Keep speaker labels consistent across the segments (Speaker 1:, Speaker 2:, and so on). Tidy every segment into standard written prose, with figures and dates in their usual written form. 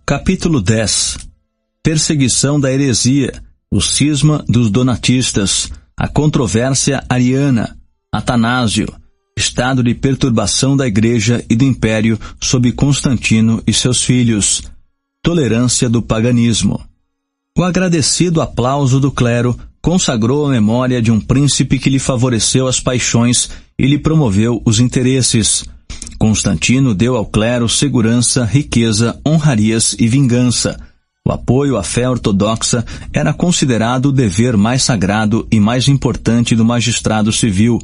Speaker 1: Capítulo 10. Perseguição da heresia, o cisma dos donatistas, a controvérsia ariana, Atanásio, estado de perturbação da Igreja e do Império sob Constantino e seus filhos, tolerância do paganismo. O agradecido aplauso do clero consagrou a memória de um príncipe que lhe favoreceu as paixões e lhe promoveu os interesses. Constantino deu ao clero segurança, riqueza, honrarias e vingança. O apoio à fé ortodoxa era considerado o dever mais sagrado e mais importante do magistrado civil.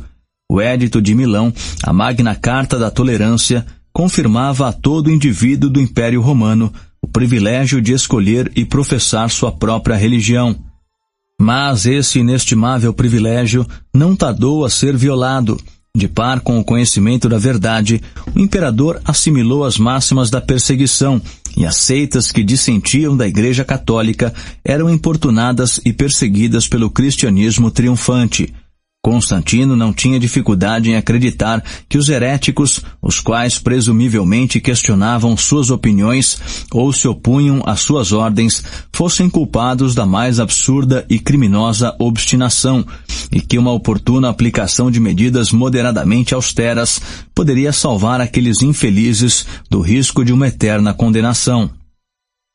Speaker 1: O Édito de Milão, a Magna Carta da Tolerância, confirmava a todo indivíduo do Império Romano o privilégio de escolher e professar sua própria religião. Mas esse inestimável privilégio não tardou a ser violado. De par com o conhecimento da verdade, o imperador assimilou as máximas da perseguição, e as seitas que dissentiam da Igreja Católica eram importunadas e perseguidas pelo cristianismo triunfante. Constantino não tinha dificuldade em acreditar que os heréticos, os quais presumivelmente questionavam suas opiniões ou se opunham às suas ordens, fossem culpados da mais absurda e criminosa obstinação, e que uma oportuna aplicação de medidas moderadamente austeras poderia salvar aqueles infelizes do risco de uma eterna condenação.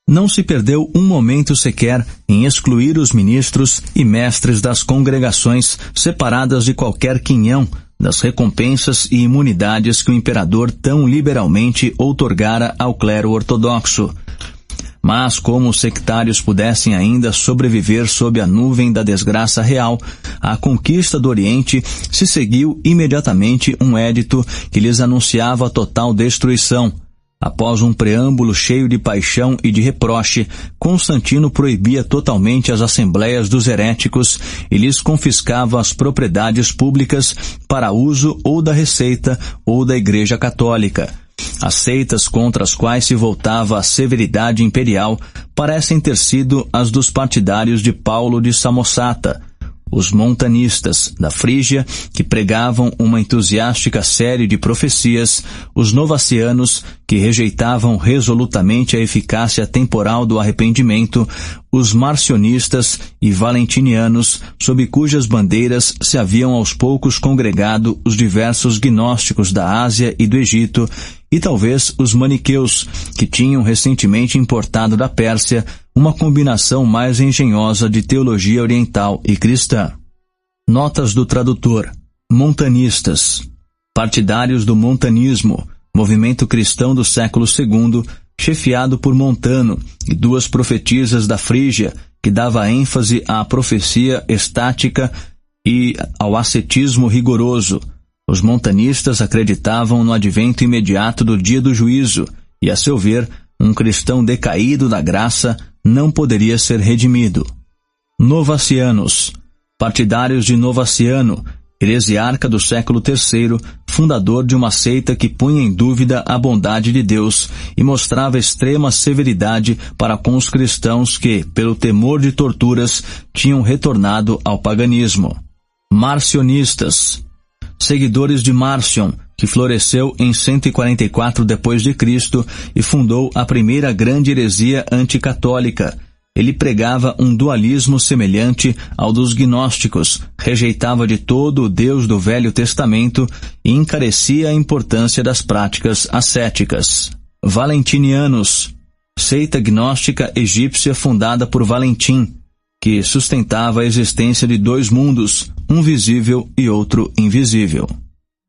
Speaker 1: Não se perdeu um momento sequer em excluir os ministros e mestres das congregações separadas de qualquer quinhão, das recompensas e imunidades que o imperador tão liberalmente outorgara ao clero ortodoxo. Mas como os sectários pudessem ainda sobreviver sob a nuvem da desgraça real, à conquista do Oriente se seguiu imediatamente um édito que lhes anunciava a total destruição. Após um preâmbulo cheio de paixão e de reproche, Constantino proibia totalmente as assembleias dos heréticos e lhes confiscava as propriedades públicas para uso ou da Receita ou da Igreja Católica. As seitas contra as quais se voltava a severidade imperial parecem ter sido as dos partidários de Paulo de Samosata, os montanistas da Frígia, que pregavam uma entusiástica série de profecias, os novacianos, que rejeitavam resolutamente a eficácia temporal do arrependimento, os marcionistas e valentinianos, sob cujas bandeiras se haviam aos poucos congregado os diversos gnósticos da Ásia e do Egito, e talvez os maniqueus, que tinham recentemente importado da Pérsia uma combinação mais engenhosa de teologia oriental e cristã. Notas do tradutor. Montanistas. Partidários do montanismo, movimento cristão do século II, chefiado por Montano e duas profetisas da Frígia, que dava ênfase à profecia estática e ao ascetismo rigoroso. Os montanistas acreditavam no advento imediato do dia do juízo, e, a seu ver, um cristão decaído da graça não poderia ser redimido. Novacianos. Partidários de Novaciano, heresiarca do século III, fundador de uma seita que punha em dúvida a bondade de Deus e mostrava extrema severidade para com os cristãos que, pelo temor de torturas, tinham retornado ao paganismo. Marcionistas. Seguidores de Márcion, que floresceu em 144 d.C. e fundou a primeira grande heresia anticatólica. Ele pregava um dualismo semelhante ao dos gnósticos, rejeitava de todo o Deus do Velho Testamento e encarecia a importância das práticas ascéticas. Valentinianos, seita gnóstica egípcia fundada por Valentim, que sustentava a existência de dois mundos, um visível e outro invisível.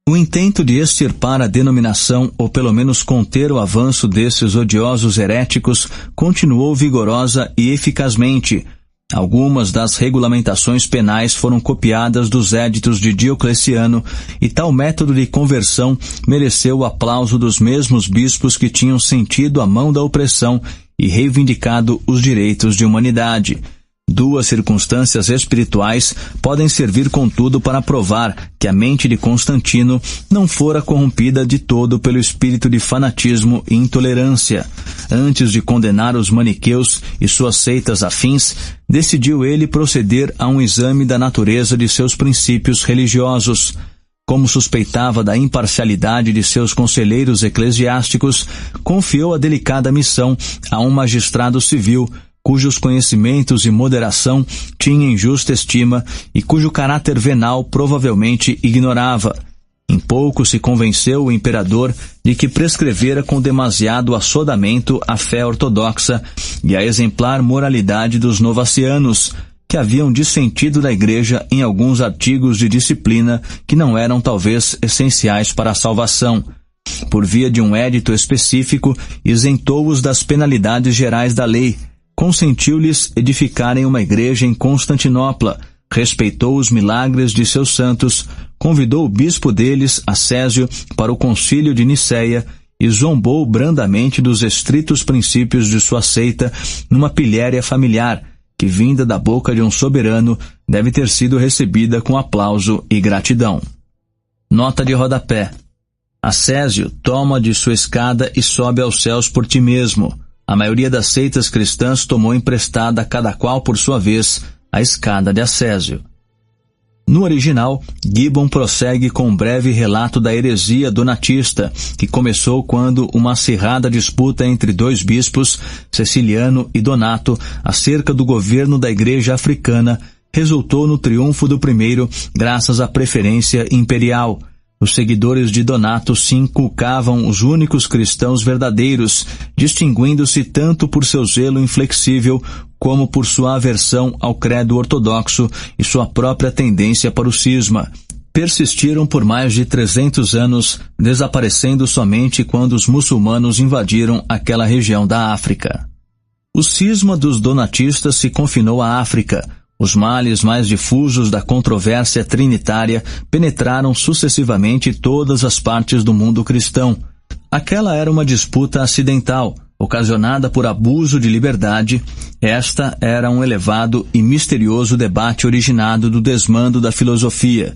Speaker 1: O intento de extirpar a denominação, ou pelo menos conter o avanço desses odiosos heréticos, continuou vigorosa e eficazmente. Algumas das regulamentações penais foram copiadas dos éditos de Diocleciano, e tal método de conversão mereceu o aplauso dos mesmos bispos que tinham sentido a mão da opressão e reivindicado os direitos de humanidade. Duas circunstâncias espirituais podem servir, contudo, para provar que a mente de Constantino não fora corrompida de todo pelo espírito de fanatismo e intolerância. Antes de condenar os maniqueus e suas seitas afins, decidiu ele proceder a um exame da natureza de seus princípios religiosos. Como suspeitava da imparcialidade de seus conselheiros eclesiásticos, confiou a delicada missão a um magistrado civil, cujos conhecimentos e moderação tinha em justa estima e cujo caráter venal provavelmente ignorava. Em pouco se convenceu o imperador de que prescrevera com demasiado assodamento a fé ortodoxa e a exemplar moralidade dos novacianos, que haviam dissentido da igreja em alguns artigos de disciplina que não eram talvez essenciais para a salvação. Por via de um édito específico, isentou-os das penalidades gerais da lei, consentiu-lhes edificarem uma igreja em Constantinopla, respeitou os milagres de seus santos, convidou o bispo deles, Acésio, para o concílio de Niceia e zombou brandamente dos estritos princípios de sua seita numa pilhéria familiar, que, vinda da boca de um soberano, deve ter sido recebida com aplauso e gratidão. Nota de rodapé. Acésio, toma de sua escada e sobe aos céus por ti mesmo. A maioria das seitas cristãs tomou emprestada, cada qual por sua vez, a escada de Acésio. No original, Gibbon prossegue com um breve relato da heresia donatista, que começou quando uma acirrada disputa entre dois bispos, Ceciliano e Donato, acerca do governo da igreja africana, resultou no triunfo do primeiro graças à preferência imperial. Os seguidores de Donato se inculcavam os únicos cristãos verdadeiros, distinguindo-se tanto por seu zelo inflexível como por sua aversão ao credo ortodoxo e sua própria tendência para o cisma. Persistiram por mais de 300 anos, desaparecendo somente quando os muçulmanos invadiram aquela região da África. O cisma dos donatistas se confinou à África. Os males mais difusos da controvérsia trinitária penetraram sucessivamente todas as partes do mundo cristão. Aquela era uma disputa acidental, ocasionada por abuso de liberdade. Esta era um elevado e misterioso debate originado do desmando da filosofia.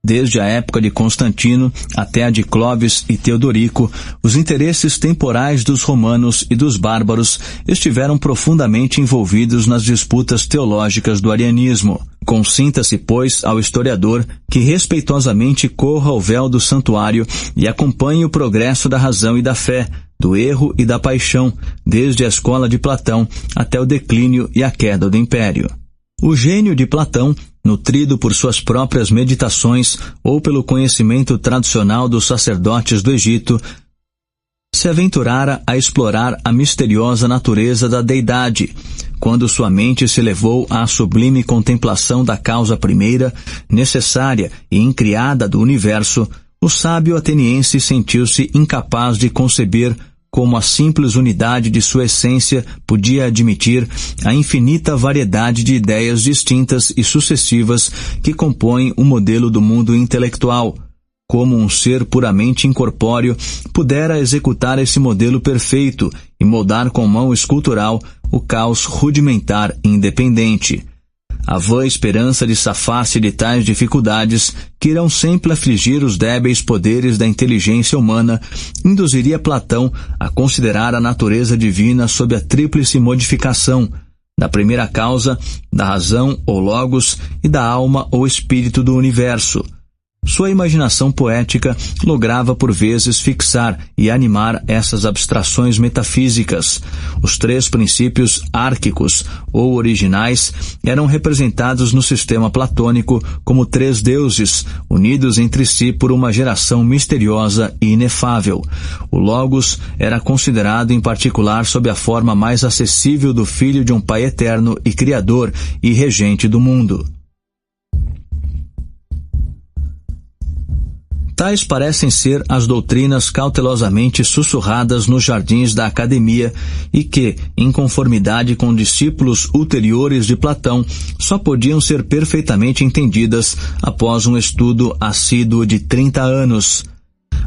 Speaker 1: Desde a época de Constantino até a de Clovis e Teodorico, os interesses temporais dos romanos e dos bárbaros estiveram profundamente envolvidos nas disputas teológicas do arianismo. Consinta-se, pois, ao historiador que respeitosamente corra o véu do santuário e acompanhe o progresso da razão e da fé, do erro e da paixão, desde a escola de Platão até o declínio e a queda do império. O gênio de Platão, nutrido por suas próprias meditações ou pelo conhecimento tradicional dos sacerdotes do Egito, se aventurara a explorar a misteriosa natureza da deidade. Quando sua mente se levou à sublime contemplação da causa primeira, necessária e incriada do universo, o sábio ateniense sentiu-se incapaz de conceber como a simples unidade de sua essência podia admitir a infinita variedade de ideias distintas e sucessivas que compõem o modelo do mundo intelectual. Como um ser puramente incorpóreo pudera executar esse modelo perfeito e moldar com mão escultural o caos rudimentar e independente. A vã esperança de safar-se de tais dificuldades, que irão sempre afligir os débeis poderes da inteligência humana, induziria Platão a considerar a natureza divina sob a tríplice modificação, da primeira causa, da razão ou logos e da alma ou espírito do universo. Sua imaginação poética lograva por vezes fixar e animar essas abstrações metafísicas. Os três princípios árquicos ou originais eram representados no sistema platônico como três deuses, unidos entre si por uma geração misteriosa e inefável. O Logos era considerado em particular sob a forma mais acessível do filho de um Pai eterno e Criador e regente do mundo. Tais parecem ser as doutrinas cautelosamente sussurradas nos jardins da academia e que, em conformidade com discípulos ulteriores de Platão, só podiam ser perfeitamente entendidas após um estudo assíduo de 30 anos.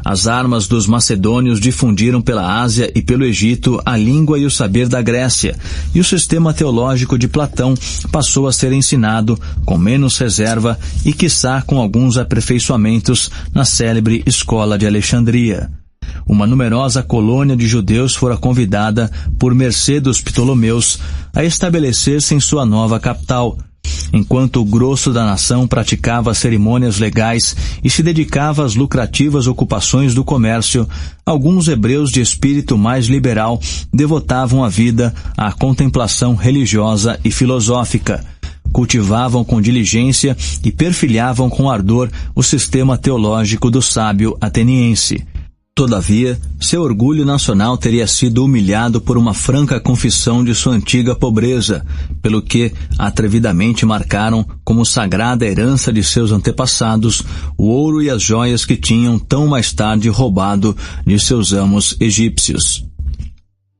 Speaker 1: As armas dos macedônios difundiram pela Ásia e pelo Egito a língua e o saber da Grécia, e o sistema teológico de Platão passou a ser ensinado com menos reserva e quiçá com alguns aperfeiçoamentos na célebre escola de Alexandria. Uma numerosa colônia de judeus fora convidada por mercê dos Ptolomeus a estabelecer-se em sua nova capital. Enquanto o grosso da nação praticava cerimônias legais e se dedicava às lucrativas ocupações do comércio, alguns hebreus de espírito mais liberal devotavam a vida à contemplação religiosa e filosófica. Cultivavam com diligência e perfilhavam com ardor o sistema teológico do sábio ateniense. Todavia, seu orgulho nacional teria sido humilhado por uma franca confissão de sua antiga pobreza, pelo que atrevidamente marcaram como sagrada herança de seus antepassados o ouro e as joias que tinham tão mais tarde roubado de seus amos egípcios.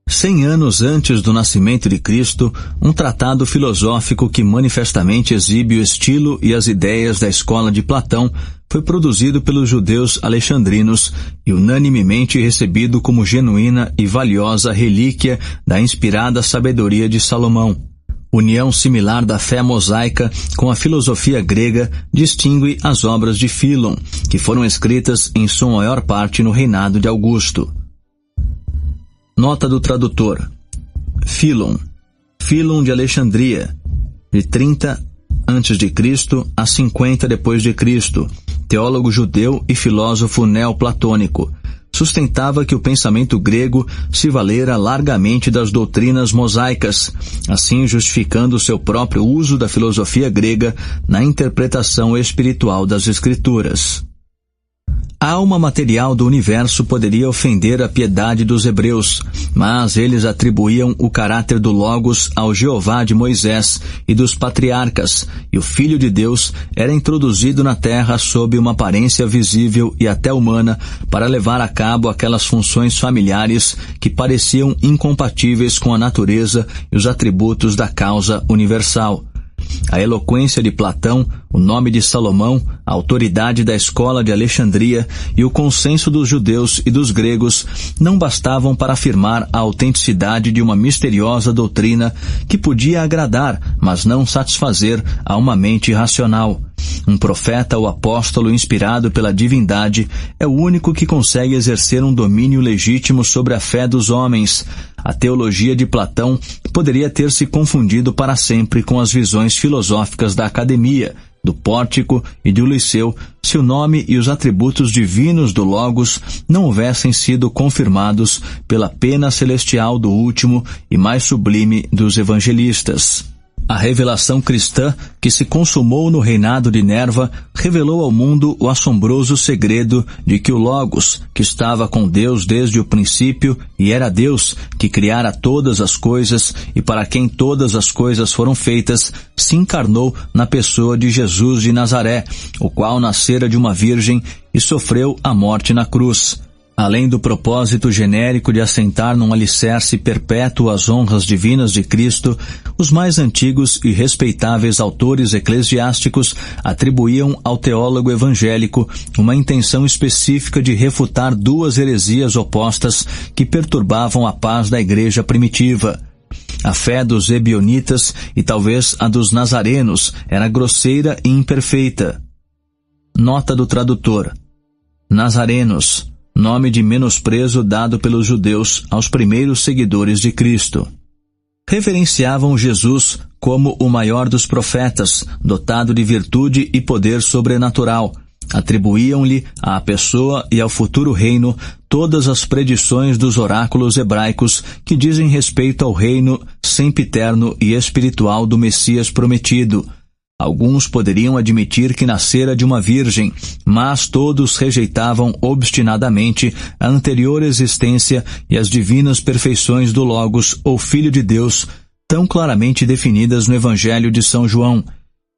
Speaker 1: 100 anos antes do nascimento de Cristo, um tratado filosófico que manifestamente exibe o estilo e as ideias da escola de Platão foi produzido pelos judeus alexandrinos e unanimemente recebido como genuína e valiosa relíquia da inspirada sabedoria de Salomão. União similar da fé mosaica com a filosofia grega distingue as obras de Fílon, que foram escritas em sua maior parte no reinado de Augusto. Nota do tradutor. Fílon de Alexandria, de 30 a.C. a 50 d.C., teólogo judeu e filósofo neoplatônico. Sustentava que o pensamento grego se valera largamente das doutrinas mosaicas, assim justificando seu próprio uso da filosofia grega na interpretação espiritual das Escrituras. A alma material do universo poderia ofender a piedade dos hebreus, mas eles atribuíam o caráter do Logos ao Jeová de Moisés e dos patriarcas, e o Filho de Deus era introduzido na terra sob uma aparência visível e até humana para levar a cabo aquelas funções familiares que pareciam incompatíveis com a natureza e os atributos da causa universal. A eloquência de Platão, o nome de Salomão, a autoridade da escola de Alexandria e o consenso dos judeus e dos gregos não bastavam para afirmar a autenticidade de uma misteriosa doutrina que podia agradar, mas não satisfazer a uma mente racional. Um profeta ou apóstolo inspirado pela divindade é o único que consegue exercer um domínio legítimo sobre a fé dos homens. A teologia de Platão poderia ter se confundido para sempre com as visões filosóficas da academia, do pórtico e do liceu, se o nome e os atributos divinos do Logos não houvessem sido confirmados pela pena celestial do último e mais sublime dos evangelistas. A revelação cristã, que se consumou no reinado de Nerva, revelou ao mundo o assombroso segredo de que o Logos, que estava com Deus desde o princípio e era Deus, que criara todas as coisas e para quem todas as coisas foram feitas, se encarnou na pessoa de Jesus de Nazaré, o qual nascera de uma virgem e sofreu a morte na cruz. Além do propósito genérico de assentar num alicerce perpétuo as honras divinas de Cristo, os mais antigos e respeitáveis autores eclesiásticos atribuíam ao teólogo evangélico uma intenção específica de refutar duas heresias opostas que perturbavam a paz da igreja primitiva. A fé dos ebionitas e talvez a dos nazarenos era grosseira e imperfeita. Nota do tradutor. Nazarenos, nome de menosprezo dado pelos judeus aos primeiros seguidores de Cristo. Reverenciavam Jesus como o maior dos profetas, dotado de virtude e poder sobrenatural. Atribuíam-lhe à pessoa e ao futuro reino todas as predições dos oráculos hebraicos que dizem respeito ao reino sempiterno e espiritual do Messias prometido. Alguns poderiam admitir que nascera de uma virgem, mas todos rejeitavam obstinadamente a anterior existência e as divinas perfeições do Logos, ou Filho de Deus, tão claramente definidas no Evangelho de São João.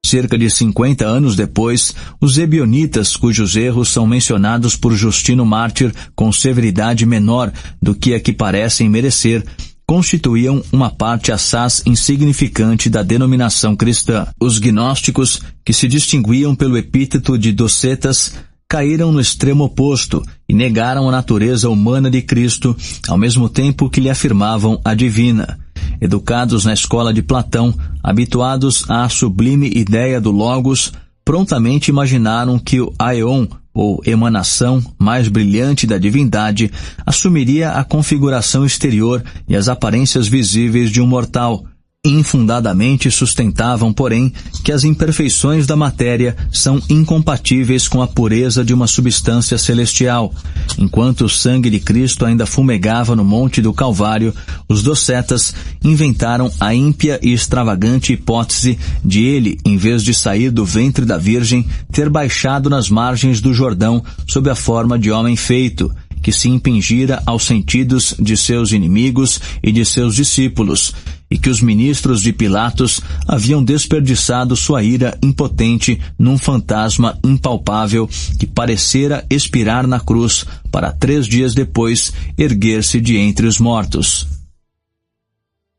Speaker 1: Cerca de 50 anos depois, os ebionitas, cujos erros são mencionados por Justino Mártir com severidade menor do que a que parecem merecer, constituíam uma parte assaz insignificante da denominação cristã. Os gnósticos, que se distinguiam pelo epíteto de docetas, caíram no extremo oposto e negaram a natureza humana de Cristo, ao mesmo tempo que lhe afirmavam a divina. Educados na escola de Platão, habituados à sublime ideia do Logos, prontamente imaginaram que o aion, ou emanação mais brilhante da divindade, assumiria a configuração exterior e as aparências visíveis de um mortal. Infundadamente sustentavam, porém, que as imperfeições da matéria são incompatíveis com a pureza de uma substância celestial. Enquanto o sangue de Cristo ainda fumegava no Monte do Calvário, os docetas inventaram a ímpia e extravagante hipótese de ele, em vez de sair do ventre da Virgem, ter baixado nas margens do Jordão sob a forma de homem feito, que se impingira aos sentidos de seus inimigos e de seus discípulos, e que os ministros de Pilatos haviam desperdiçado sua ira impotente num fantasma impalpável que parecera expirar na cruz para 3 dias depois erguer-se de entre os mortos.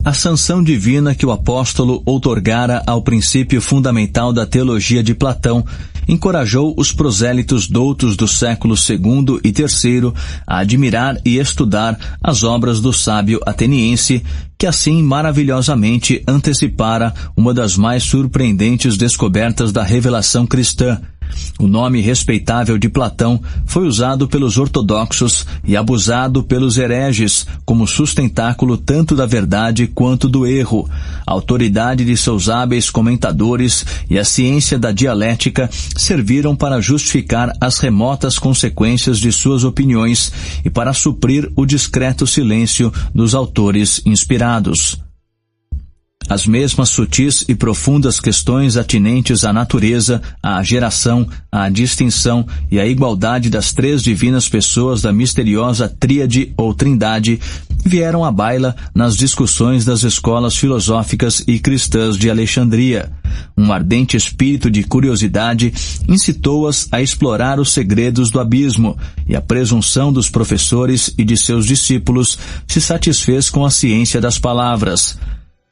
Speaker 1: A sanção divina que o apóstolo outorgara ao princípio fundamental da teologia de Platão encorajou os prosélitos doutos do século II e III a admirar e estudar as obras do sábio ateniense, que assim maravilhosamente antecipara uma das mais surpreendentes descobertas da revelação cristã. O nome respeitável de Platão foi usado pelos ortodoxos e abusado pelos hereges como sustentáculo tanto da verdade quanto do erro. A autoridade de seus hábeis comentadores e a ciência da dialética serviram para justificar as remotas consequências de suas opiniões e para suprir o discreto silêncio dos autores inspirados. As mesmas sutis e profundas questões atinentes à natureza, à geração, à distinção e à igualdade das 3 divinas pessoas da misteriosa tríade ou trindade vieram à baila nas discussões das escolas filosóficas e cristãs de Alexandria. Um ardente espírito de curiosidade incitou-as a explorar os segredos do abismo, e a presunção dos professores e de seus discípulos se satisfez com a ciência das palavras.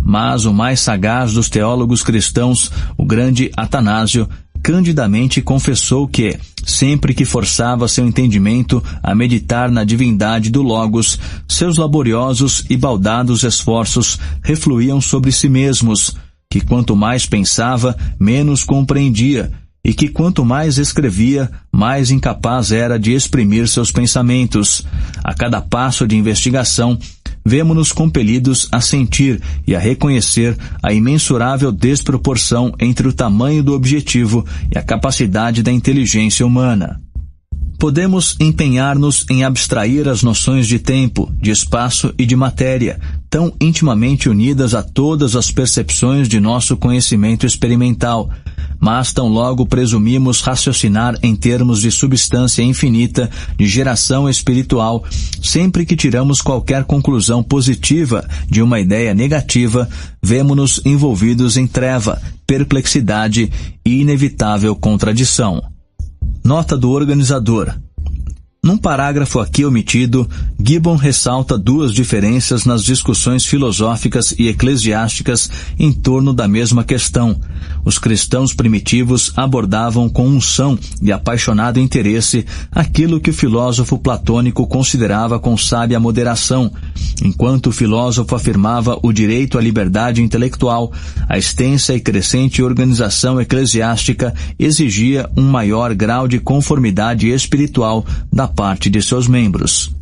Speaker 1: Mas o mais sagaz dos teólogos cristãos, o grande Atanásio, candidamente confessou que, sempre que forçava seu entendimento a meditar na divindade do Logos, seus laboriosos e baldados esforços refluíam sobre si mesmos, que quanto mais pensava, menos compreendia, e que quanto mais escrevia, mais incapaz era de exprimir seus pensamentos. A cada passo de investigação, vemo-nos compelidos a sentir e a reconhecer a imensurável desproporção entre o tamanho do objetivo e a capacidade da inteligência humana. Podemos empenhar-nos em abstrair as noções de tempo, de espaço e de matéria, tão intimamente unidas a todas as percepções de nosso conhecimento experimental, mas tão logo presumimos raciocinar em termos de substância infinita, de geração espiritual, sempre que tiramos qualquer conclusão positiva de uma ideia negativa, vemo-nos envolvidos em treva, perplexidade e inevitável contradição. Nota do organizador. Num parágrafo aqui omitido, Gibbon ressalta 2 diferenças nas discussões filosóficas e eclesiásticas em torno da mesma questão. Os cristãos primitivos abordavam com unção e apaixonado interesse aquilo que o filósofo platônico considerava com sábia moderação. Enquanto o filósofo afirmava o direito à liberdade intelectual, a extensa e crescente organização eclesiástica exigia um maior grau de conformidade espiritual da parte de seus membros.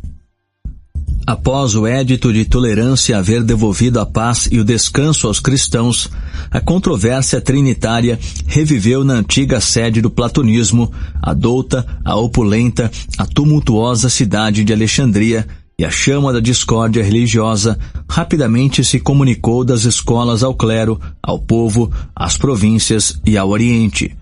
Speaker 1: Após o Édito de Tolerância haver devolvido a paz e o descanso aos cristãos, a controvérsia trinitária reviveu na antiga sede do platonismo, a douta, a opulenta, a tumultuosa cidade de Alexandria, e a chama da discórdia religiosa rapidamente se comunicou das escolas ao clero, ao povo, às províncias e ao Oriente.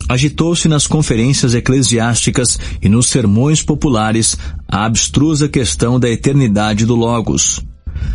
Speaker 1: Agitou-se nas conferências eclesiásticas e nos sermões populares a abstrusa questão da eternidade do Logos.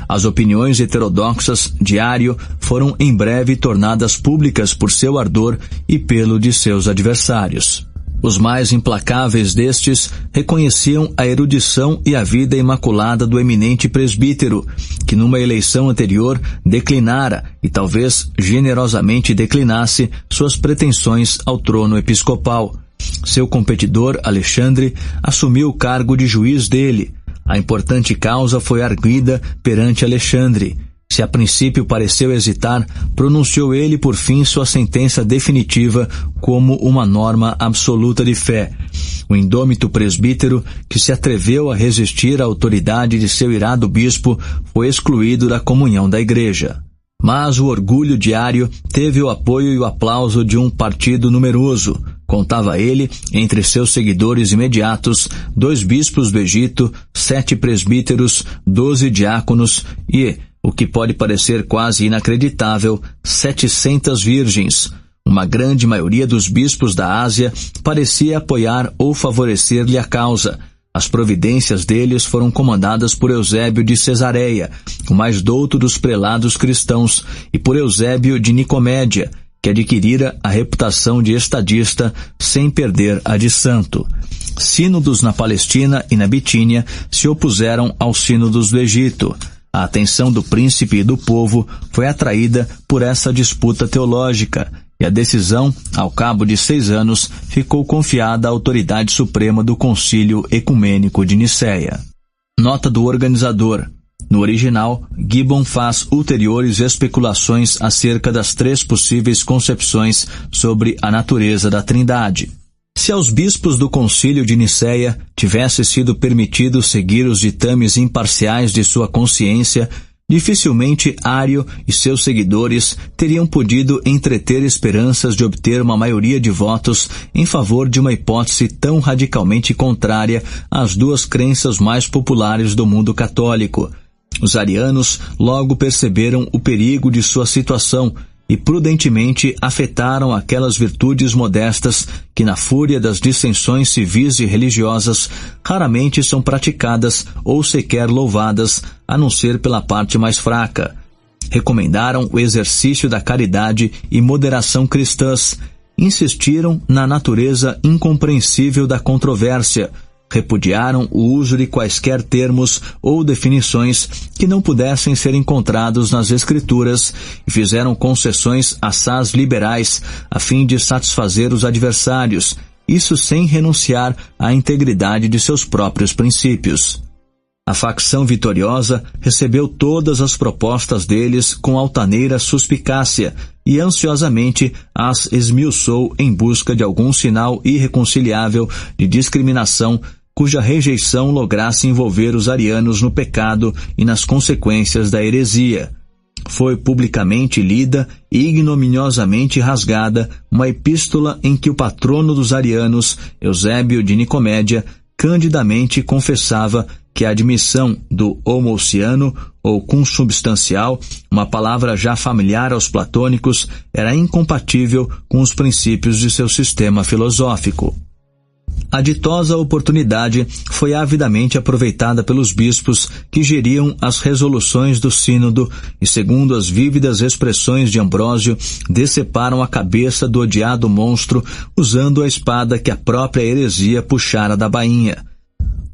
Speaker 1: As opiniões heterodoxas de Ário foram em breve tornadas públicas por seu ardor e pelo de seus adversários. Os mais implacáveis destes reconheciam a erudição e a vida imaculada do eminente presbítero, que numa eleição anterior declinara, e talvez generosamente declinasse, suas pretensões ao trono episcopal. Seu competidor, Alexandre, assumiu o cargo de juiz dele. A importante causa foi arguida perante Alexandre. Se a princípio pareceu hesitar, pronunciou ele por fim sua sentença definitiva como uma norma absoluta de fé. O indômito presbítero, que se atreveu a resistir à autoridade de seu irado bispo, foi excluído da comunhão da igreja. Mas o orgulho de Ário teve o apoio e o aplauso de um partido numeroso. Contava ele, entre seus seguidores imediatos, 2 bispos do Egito, 7 presbíteros, 12 diáconos e, o que pode parecer quase inacreditável, 700 virgens. Uma grande maioria dos bispos da Ásia parecia apoiar ou favorecer-lhe a causa. As providências deles foram comandadas por Eusébio de Cesareia, o mais douto dos prelados cristãos, e por Eusébio de Nicomédia, que adquirira a reputação de estadista sem perder a de santo. Sínodos na Palestina e na Bitínia se opuseram aos sínodos do Egito. A atenção do príncipe e do povo foi atraída por essa disputa teológica, e a decisão, ao cabo de 6 anos, ficou confiada à autoridade suprema do Concílio Ecumênico de Nicéia. Nota do organizador. No original, Gibbon faz ulteriores especulações acerca das 3 possíveis concepções sobre a natureza da Trindade. Se aos bispos do Concílio de Nicéia tivesse sido permitido seguir os ditames imparciais de sua consciência, dificilmente Ário e seus seguidores teriam podido entreter esperanças de obter uma maioria de votos em favor de uma hipótese tão radicalmente contrária às 2 crenças mais populares do mundo católico. Os arianos logo perceberam o perigo de sua situação e prudentemente afetaram aquelas virtudes modestas que, na fúria das dissensões civis e religiosas, raramente são praticadas ou sequer louvadas, a não ser pela parte mais fraca. Recomendaram o exercício da caridade e moderação cristãs, insistiram na natureza incompreensível da controvérsia, repudiaram o uso de quaisquer termos ou definições que não pudessem ser encontrados nas Escrituras e fizeram concessões assaz liberais a fim de satisfazer os adversários, isso sem renunciar à integridade de seus próprios princípios. A facção vitoriosa recebeu todas as propostas deles com altaneira suspicácia e ansiosamente as esmiuçou em busca de algum sinal irreconciliável de discriminação cuja rejeição lograsse envolver os arianos no pecado e nas consequências da heresia. Foi publicamente lida e ignominiosamente rasgada uma epístola em que o patrono dos arianos, Eusébio de Nicomédia, candidamente confessava que a admissão do homoousiano ou consubstancial, uma palavra já familiar aos platônicos, era incompatível com os princípios de seu sistema filosófico. A ditosa oportunidade foi avidamente aproveitada pelos bispos que geriam as resoluções do sínodo e, segundo as vívidas expressões de Ambrósio, deceparam a cabeça do odiado monstro usando a espada que a própria heresia puxara da bainha.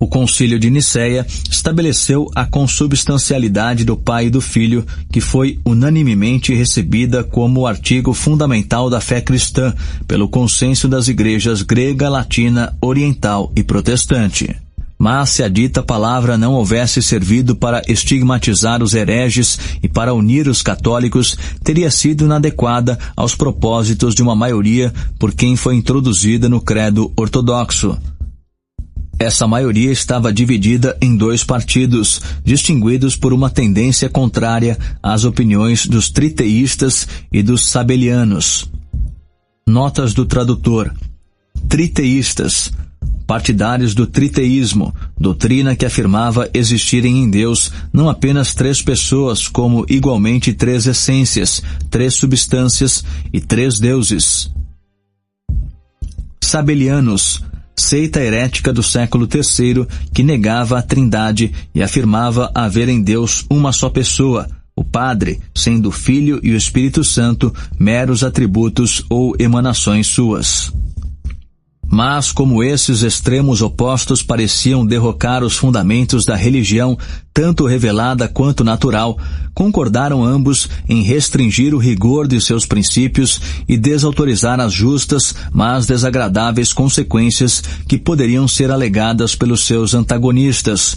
Speaker 1: O Concílio de Nicéia estabeleceu a consubstancialidade do Pai e do Filho, que foi unanimemente recebida como o artigo fundamental da fé cristã, pelo consenso das igrejas grega, latina, oriental e protestante. Mas se a dita palavra não houvesse servido para estigmatizar os hereges e para unir os católicos, teria sido inadequada aos propósitos de uma maioria por quem foi introduzida no credo ortodoxo. Essa maioria estava dividida em 2 partidos, distinguidos por uma tendência contrária às opiniões dos triteístas e dos sabelianos. Notas do tradutor. Triteístas, partidários do triteísmo, doutrina que afirmava existirem em Deus não apenas 3 pessoas, como igualmente 3 essências, 3 substâncias e 3 deuses. Sabelianos, seita herética do século III que negava a Trindade e afirmava haver em Deus uma só pessoa, o Padre, sendo o Filho e o Espírito Santo meros atributos ou emanações suas. Mas, como esses extremos opostos pareciam derrocar os fundamentos da religião, tanto revelada quanto natural, concordaram ambos em restringir o rigor de seus princípios e desautorizar as justas, mas desagradáveis consequências que poderiam ser alegadas pelos seus antagonistas.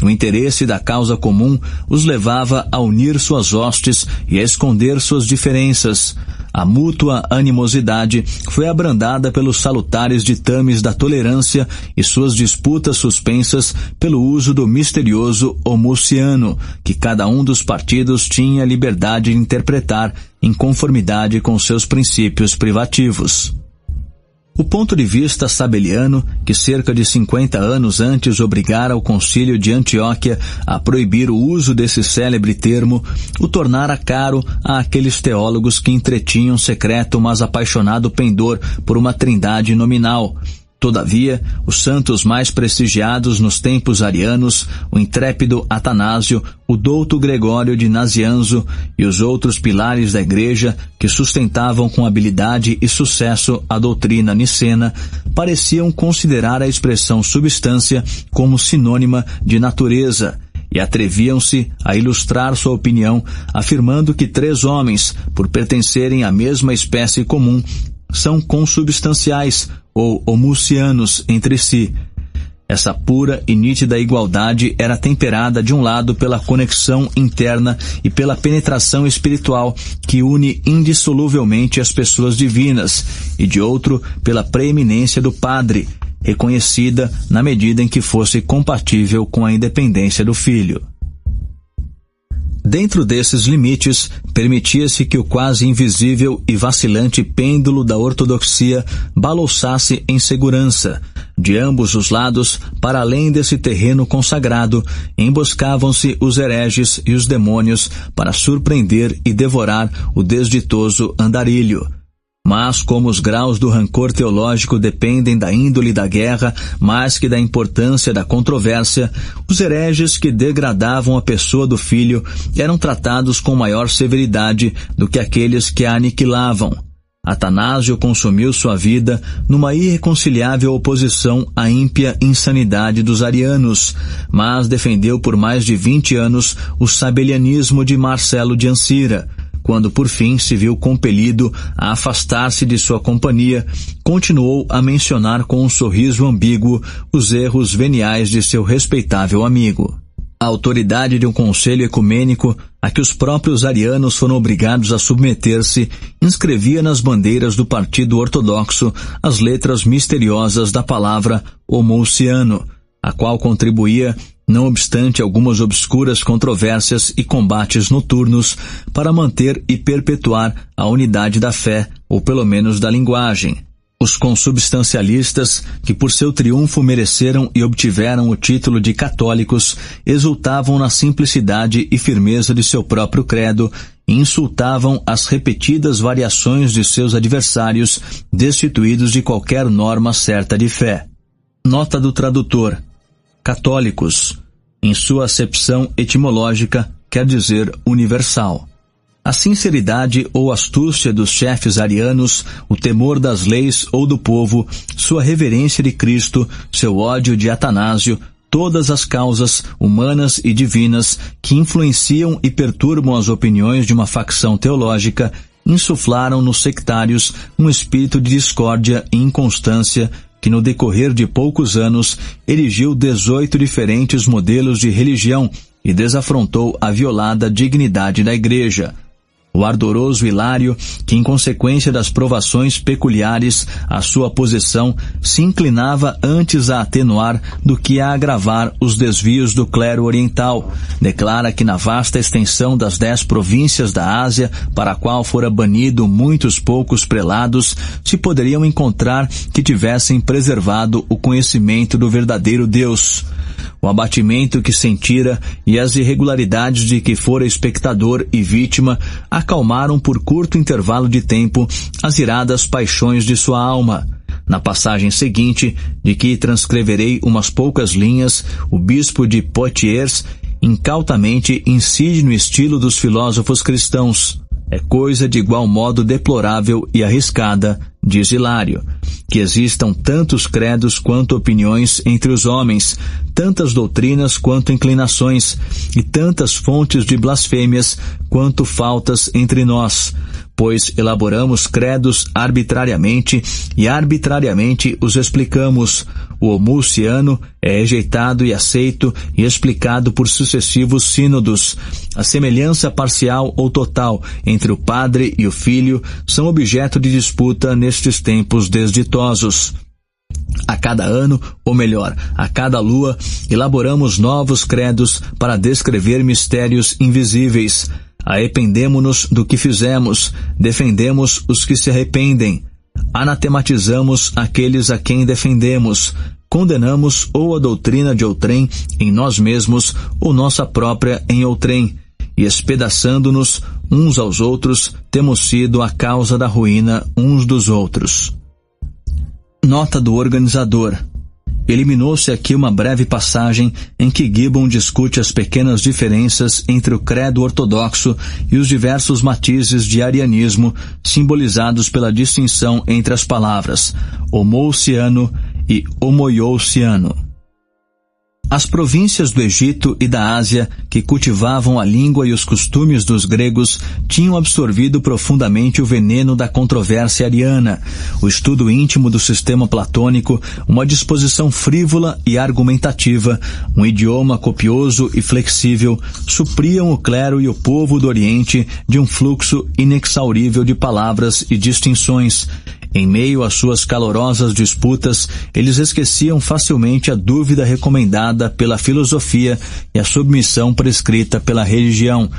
Speaker 1: O interesse da causa comum os levava a unir suas hostes e a esconder suas diferenças. a mútua animosidade foi abrandada pelos salutares ditames da tolerância e suas disputas suspensas pelo uso do misterioso homoousiano, que cada um dos partidos tinha liberdade de interpretar em conformidade com seus princípios privativos. O ponto de vista sabeliano, que cerca de 50 anos antes obrigara o Concílio de Antioquia a proibir o uso desse célebre termo, o tornara caro a aqueles teólogos que entretinham secreto mas apaixonado pendor por uma trindade nominal. Todavia, os santos mais prestigiados nos tempos arianos, o intrépido Atanásio, o douto Gregório de Nazianzo e os outros pilares da Igreja que sustentavam com habilidade e sucesso a doutrina nicena, pareciam considerar a expressão substância como sinônima de natureza, e atreviam-se a ilustrar sua opinião afirmando que 3 homens, por pertencerem à mesma espécie comum, são consubstanciais ou homoousianos entre si. Essa pura e nítida igualdade era temperada de um lado pela conexão interna e pela penetração espiritual que une indissoluvelmente as pessoas divinas, e de outro pela preeminência do Padre, reconhecida na medida em que fosse compatível com a independência do Filho. Dentro desses limites, permitia-se que o quase invisível e vacilante pêndulo da ortodoxia balouçasse em segurança. De ambos os lados, para além desse terreno consagrado, emboscavam-se os hereges e os demônios para surpreender e devorar o desditoso andarilho. Mas como os graus do rancor teológico dependem da índole da guerra mais que da importância da controvérsia, os hereges que degradavam a pessoa do Filho eram tratados com maior severidade do que aqueles que a aniquilavam. Atanásio consumiu sua vida numa irreconciliável oposição à ímpia insanidade dos arianos, mas defendeu por mais de 20 anos o sabelianismo de Marcelo de Ancira. Quando por fim se viu compelido a afastar-se de sua companhia, continuou a mencionar com um sorriso ambíguo os erros veniais de seu respeitável amigo. A autoridade de um conselho ecumênico, a que os próprios arianos foram obrigados a submeter-se, inscrevia nas bandeiras do Partido Ortodoxo as letras misteriosas da palavra homoousiano, a qual contribuía, não obstante algumas obscuras controvérsias e combates noturnos, para manter e perpetuar a unidade da fé, ou pelo menos da linguagem. Os consubstancialistas, que por seu triunfo mereceram e obtiveram o título de católicos, exultavam na simplicidade e firmeza de seu próprio credo e insultavam as repetidas variações de seus adversários, destituídos de qualquer norma certa de fé. Nota do tradutor. Católicos, em sua acepção etimológica, quer dizer universal. A sinceridade ou astúcia dos chefes arianos, o temor das leis ou do povo, sua reverência de Cristo, seu ódio de Atanásio, todas as causas, humanas e divinas, que influenciam e perturbam as opiniões de uma facção teológica, insuflaram nos sectários um espírito de discórdia e inconstância que no decorrer de poucos anos erigiu 18 diferentes modelos de religião e desafrontou a violada dignidade da Igreja. O ardoroso Hilário, que em consequência das provações peculiares à sua posição, se inclinava antes a atenuar do que a agravar os desvios do clero oriental, declara que na vasta extensão das 10 províncias da Ásia, para a qual fora banido muitos poucos prelados, se poderiam encontrar que tivessem preservado o conhecimento do verdadeiro Deus. O abatimento que sentira e as irregularidades de que fora espectador e vítima acalmaram por curto intervalo de tempo as iradas paixões de sua alma. Na passagem seguinte, de que transcreverei umas poucas linhas, o bispo de Poitiers incautamente incide no estilo dos filósofos cristãos. É coisa de igual modo deplorável e arriscada, diz Hilário, que existam tantos credos quanto opiniões entre os homens, tantas doutrinas quanto inclinações, e tantas fontes de blasfêmias quanto faltas entre nós. pois elaboramos credos arbitrariamente e arbitrariamente os explicamos. O homoousiano é rejeitado e aceito e explicado por sucessivos sínodos. A semelhança parcial ou total entre o Padre e o Filho são objeto de disputa nestes tempos desditosos. A cada ano, ou melhor, a cada lua, elaboramos novos credos para descrever mistérios invisíveis. Arrependemo-nos do que fizemos, defendemos os que se arrependem, anatematizamos aqueles a quem defendemos, condenamos ou a doutrina de outrem em nós mesmos ou nossa própria em outrem, e espedaçando-nos uns aos outros, temos sido a causa da ruína uns dos outros. Nota do organizador. Eliminou-se aqui uma breve passagem em que Gibbon discute as pequenas diferenças entre o credo ortodoxo e os diversos matizes de arianismo, simbolizados pela distinção entre as palavras homoousiano e homoiousiano. As províncias do Egito e da Ásia, que cultivavam a língua e os costumes dos gregos, tinham absorvido profundamente o veneno da controvérsia ariana, o estudo íntimo do sistema platônico, uma disposição frívola e argumentativa, um idioma copioso e flexível, supriam o clero e o povo do Oriente de um fluxo inexaurível de palavras e distinções. Em meio às suas calorosas disputas, eles esqueciam facilmente a dúvida recomendada pela filosofia e a submissão prescrita pela religião.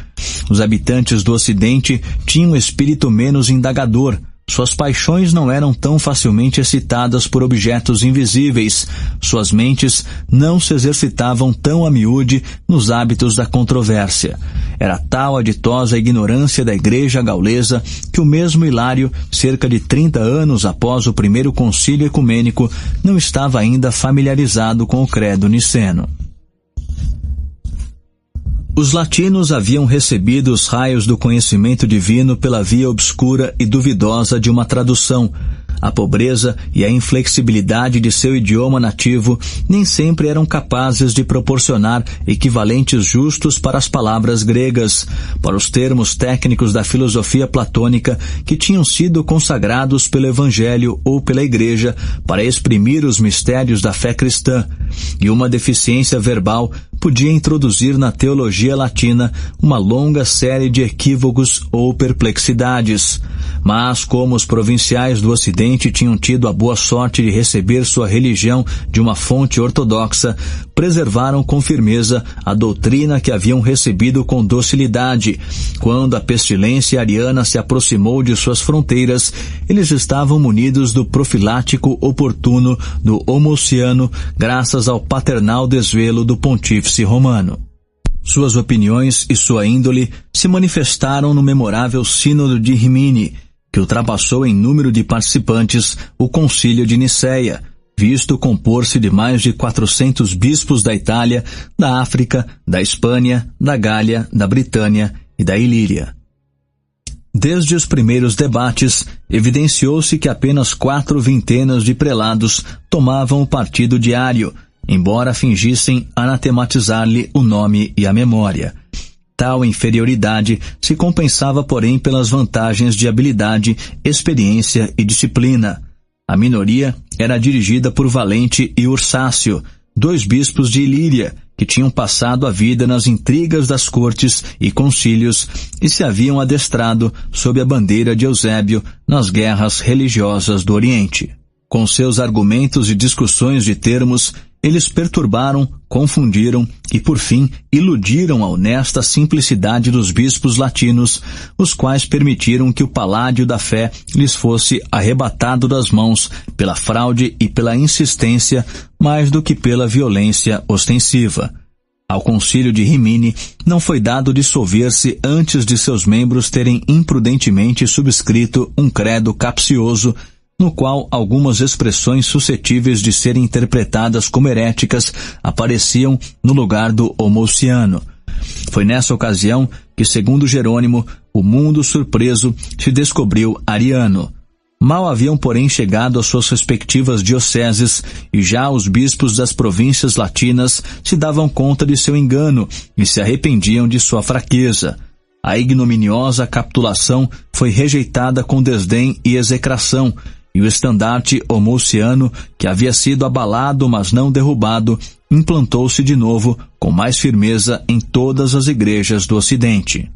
Speaker 1: Os habitantes do Ocidente tinham um espírito menos indagador. Suas paixões não eram tão facilmente excitadas por objetos invisíveis. Suas mentes não se exercitavam tão a miúde nos hábitos da controvérsia. Era tal a ditosa ignorância da igreja gaulesa que o mesmo Hilário, cerca de 30 anos após o primeiro concílio ecumênico, não estava ainda familiarizado com o credo niceno. Os latinos haviam recebido os raios do conhecimento divino pela via obscura e duvidosa de uma tradução. A pobreza e a inflexibilidade de seu idioma nativo nem sempre eram capazes de proporcionar equivalentes justos para as palavras gregas, para os termos técnicos da filosofia platônica que tinham sido consagrados pelo Evangelho ou pela Igreja para exprimir os mistérios da fé cristã, e uma deficiência verbal podia introduzir na teologia latina uma longa série de equívocos ou perplexidades. Mas, como os provinciais do Ocidente tinham tido a boa sorte de receber sua religião de uma fonte ortodoxa, preservaram com firmeza a doutrina que haviam recebido com docilidade. Quando a pestilência ariana se aproximou de suas fronteiras, eles estavam munidos do profilático oportuno do homoousiano, graças ao paternal desvelo do pontífice romano. Suas opiniões e sua índole se manifestaram no memorável Sínodo de Rimini, que ultrapassou em número de participantes o Concílio de Nicéia, visto compor-se de mais de 400 bispos da Itália, da África, da Espanha, da Gália, da Britânia e da Ilíria. Desde os primeiros debates, evidenciou-se que apenas 4 vintenas de prelados tomavam o partido de Ário, embora fingissem anatematizar-lhe o nome e a memória. Tal inferioridade se compensava, porém, pelas vantagens de habilidade, experiência e disciplina. A minoria era dirigida por Valente e Ursácio, 2 bispos de Ilíria, que tinham passado a vida nas intrigas das cortes e concílios e se haviam adestrado sob a bandeira de Eusébio nas guerras religiosas do Oriente. Com seus argumentos e discussões de termos, eles perturbaram, confundiram e, por fim, iludiram a honesta simplicidade dos bispos latinos, os quais permitiram que o paládio da fé lhes fosse arrebatado das mãos pela fraude e pela insistência, mais do que pela violência ostensiva. Ao concílio de Rimini não foi dado dissolver-se antes de seus membros terem imprudentemente subscrito um credo capcioso, no qual algumas expressões suscetíveis de serem interpretadas como heréticas apareciam no lugar do homoousiano. Foi nessa ocasião que, segundo Jerônimo, o mundo surpreso se descobriu ariano. Mal haviam, porém, chegado às suas respectivas dioceses, e já os bispos das províncias latinas se davam conta de seu engano e se arrependiam de sua fraqueza. a ignominiosa capitulação foi rejeitada com desdém e execração, e o estandarte homoousiano, que havia sido abalado mas não derrubado, implantou-se de novo com mais firmeza em todas as igrejas do Ocidente.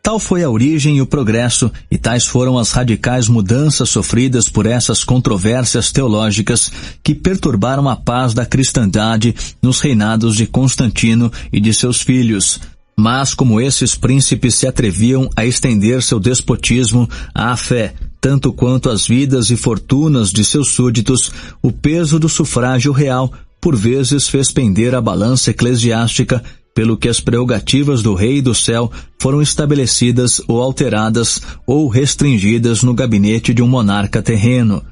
Speaker 1: Tal foi a origem e o progresso, e tais foram as radicais mudanças sofridas por essas controvérsias teológicas que perturbaram a paz da cristandade nos reinados de Constantino e de seus filhos. Mas como esses príncipes se atreviam a estender seu despotismo à fé, tanto quanto às vidas e fortunas de seus súditos, o peso do sufrágio real por vezes fez pender a balança eclesiástica, pelo que as prerrogativas do Rei do Céu foram estabelecidas ou alteradas ou restringidas no gabinete de um monarca terreno.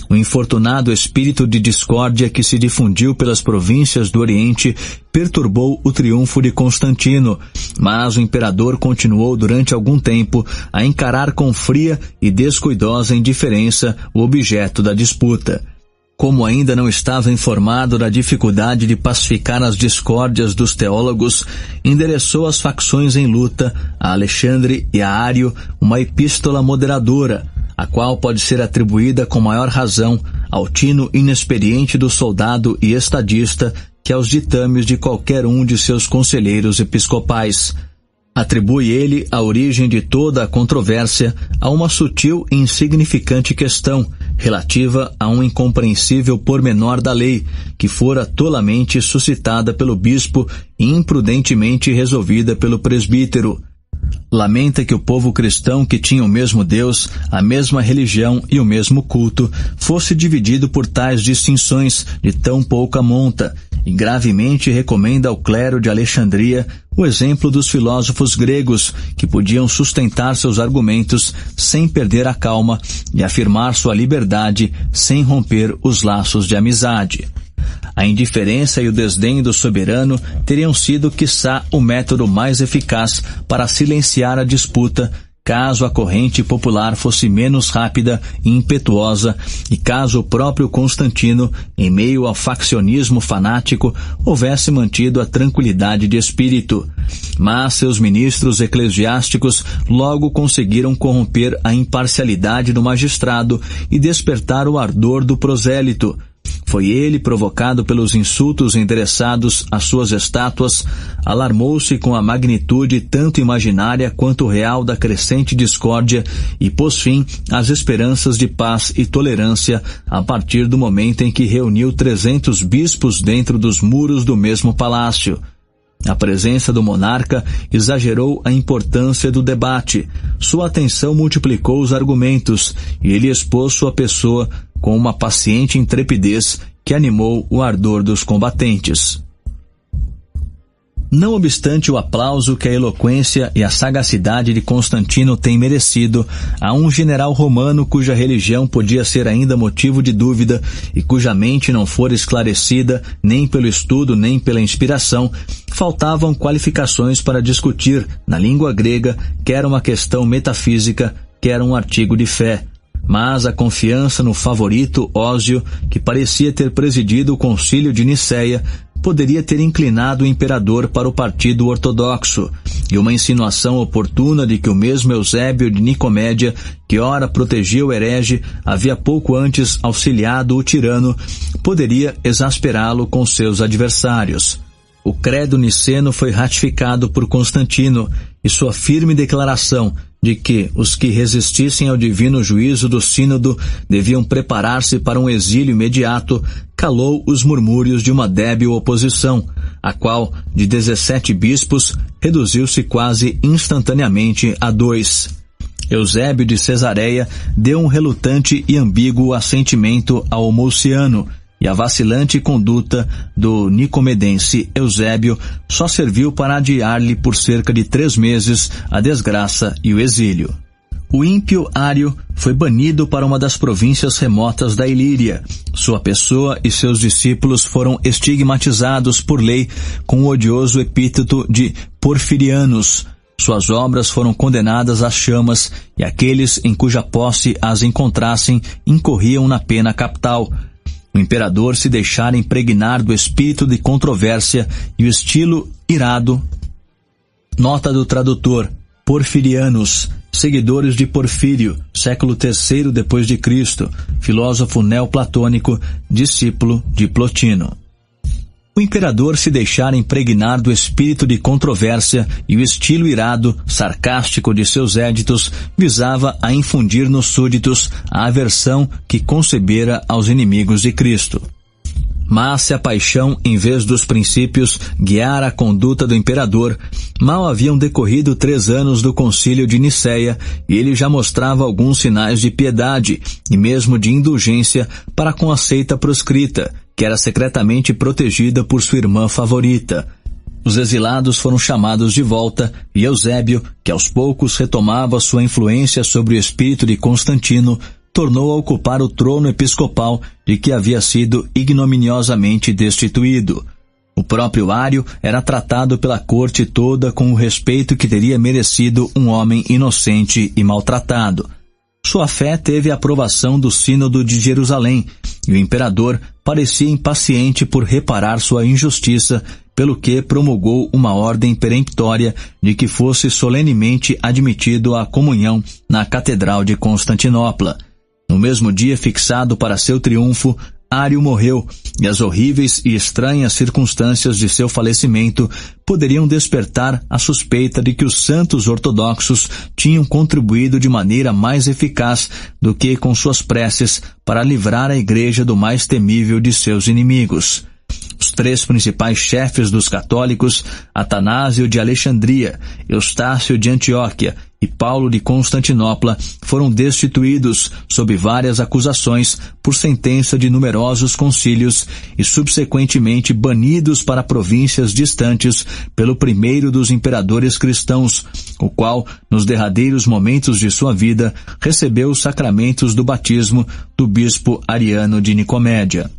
Speaker 1: O infortunado espírito de discórdia que se difundiu pelas províncias do Oriente perturbou o triunfo de Constantino, mas o imperador continuou durante algum tempo a encarar com fria e descuidosa indiferença o objeto da disputa. Como ainda não estava informado da dificuldade de pacificar as discórdias dos teólogos, endereçou as facções em luta, a Alexandre e a Ário, uma epístola moderadora, a qual pode ser atribuída com maior razão ao tino inexperiente do soldado e estadista que aos ditames de qualquer um de seus conselheiros episcopais. Atribui ele a origem de toda a controvérsia a uma sutil e insignificante questão, relativa a um incompreensível pormenor da lei, que fora tolamente suscitada pelo bispo e imprudentemente resolvida pelo presbítero. Lamenta que o povo cristão, que tinha o mesmo Deus, a mesma religião e o mesmo culto, fosse dividido por tais distinções de tão pouca monta, e gravemente recomenda ao clero de Alexandria o exemplo dos filósofos gregos, que podiam sustentar seus argumentos sem perder a calma e afirmar sua liberdade sem romper os laços de amizade. A indiferença e o desdém do soberano teriam sido, quiçá, o método mais eficaz para silenciar a disputa, caso a corrente popular fosse menos rápida e impetuosa, e caso o próprio Constantino, em meio ao faccionismo fanático, houvesse mantido a tranquilidade de espírito. Mas seus ministros eclesiásticos logo conseguiram corromper a imparcialidade do magistrado e despertar o ardor do prosélito. Foi ele, provocado pelos insultos endereçados às suas estátuas, alarmou-se com a magnitude tanto imaginária quanto real da crescente discórdia e pôs fim às esperanças de paz e tolerância a partir do momento em que reuniu 300 bispos dentro dos muros do mesmo palácio. A presença do monarca exagerou a importância do debate. Sua atenção multiplicou os argumentos e ele expôs sua pessoa com uma paciente intrepidez que animou o ardor dos combatentes. Não obstante o aplauso que a eloquência e a sagacidade de Constantino têm merecido, a um general romano cuja religião podia ser ainda motivo de dúvida e cuja mente não fora esclarecida nem pelo estudo nem pela inspiração, faltavam qualificações para discutir, na língua grega, quer uma questão metafísica, quer um artigo de fé. Mas a confiança no favorito Ósio, que parecia ter presidido o concílio de Niceia, poderia ter inclinado o imperador para o partido ortodoxo, e uma insinuação oportuna de que o mesmo Eusébio de Nicomédia, que ora protegia o herege, havia pouco antes auxiliado o tirano, poderia exasperá-lo com seus adversários. O credo niceno foi ratificado por Constantino, e sua firme declaração de que os que resistissem ao divino juízo do sínodo deviam preparar-se para um exílio imediato, calou os murmúrios de uma débil oposição, a qual, de 17 bispos, reduziu-se quase instantaneamente a 2. Eusébio de Cesareia deu um relutante e ambíguo assentimento ao homoousiano, e a vacilante conduta do nicomedense Eusébio só serviu para adiar-lhe por cerca de 3 meses a desgraça e o exílio. O ímpio Ário foi banido para uma das províncias remotas da Ilíria. Sua pessoa e seus discípulos foram estigmatizados por lei com o odioso epíteto de porfirianos. Suas obras foram condenadas às chamas e aqueles em cuja posse as encontrassem incorriam na pena capital. O imperador se deixara impregnar do espírito de controvérsia e o estilo irado Nota do tradutor: Porfirianos, seguidores de Porfírio, século III depois de Cristo, filósofo neoplatônico, discípulo de Plotino. O imperador se deixara impregnar do espírito de controvérsia e o estilo irado, sarcástico de seus éditos visava a infundir nos súditos a aversão que concebera aos inimigos de Cristo. Mas se a paixão, em vez dos princípios, guiara a conduta do imperador, mal haviam decorrido 3 anos do concílio de Nicéia e ele já mostrava alguns sinais de piedade e mesmo de indulgência para com a seita proscrita, que era secretamente protegida por sua irmã favorita. Os exilados foram chamados de volta e Eusébio, que aos poucos retomava sua influência sobre o espírito de Constantino, tornou a ocupar o trono episcopal de que havia sido ignominiosamente destituído. O próprio Ário era tratado pela corte toda com o respeito que teria merecido um homem inocente e maltratado. Sua fé teve a aprovação do Sínodo de Jerusalém, e o imperador parecia impaciente por reparar sua injustiça, pelo que promulgou uma ordem peremptória de que fosse solenemente admitido à comunhão na Catedral de Constantinopla. No mesmo dia fixado para seu triunfo, Ário morreu, e as horríveis e estranhas circunstâncias de seu falecimento poderiam despertar a suspeita de que os santos ortodoxos tinham contribuído de maneira mais eficaz do que com suas preces para livrar a Igreja do mais temível de seus inimigos. Os 3 principais chefes dos católicos, Atanásio de Alexandria, Eustácio de Antioquia e Paulo de Constantinopla, foram destituídos sob várias acusações por sentença de numerosos concílios e subsequentemente banidos para províncias distantes pelo primeiro dos imperadores cristãos, o qual, nos derradeiros momentos de sua vida, recebeu os sacramentos do batismo do bispo Ariano de Nicomédia.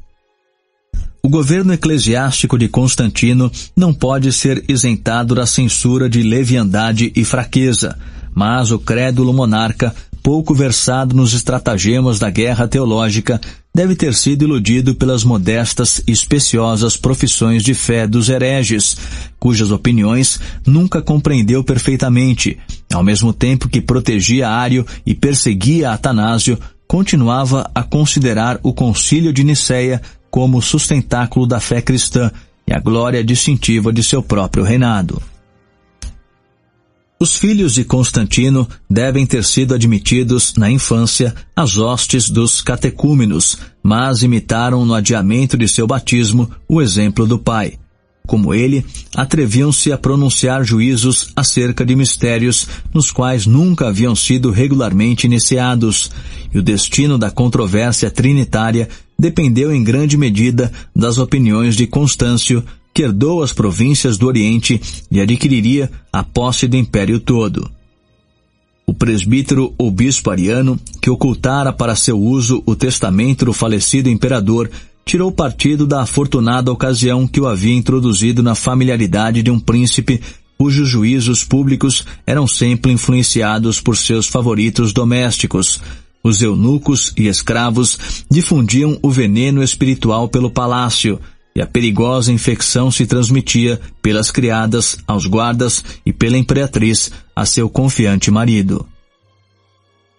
Speaker 1: O governo eclesiástico de Constantino não pode ser isentado da censura de leviandade e fraqueza, mas o crédulo monarca, pouco versado nos estratagemas da guerra teológica, deve ter sido iludido pelas modestas e especiosas profissões de fé dos hereges, cujas opiniões nunca compreendeu perfeitamente. Ao mesmo tempo que protegia Ário e perseguia Atanásio, continuava a considerar o concílio de Nicéia como o sustentáculo da fé cristã e a glória distintiva de seu próprio reinado. Os filhos de Constantino devem ter sido admitidos na infância às hostes dos catecúmenos, mas imitaram no adiamento de seu batismo o exemplo do pai. Como ele, atreviam-se a pronunciar juízos acerca de mistérios nos quais nunca haviam sido regularmente iniciados, e o destino da controvérsia trinitária dependeu em grande medida das opiniões de Constâncio, que herdou as províncias do Oriente e adquiriria a posse do império todo. O presbítero ou bispo Ariano, que ocultara para seu uso o testamento do falecido imperador, tirou partido da afortunada ocasião que o havia introduzido na familiaridade de um príncipe cujos juízos públicos eram sempre influenciados por seus favoritos domésticos. Os eunucos e escravos difundiam o veneno espiritual pelo palácio, e a perigosa infecção se transmitia pelas criadas aos guardas e pela imperatriz a seu confiante marido.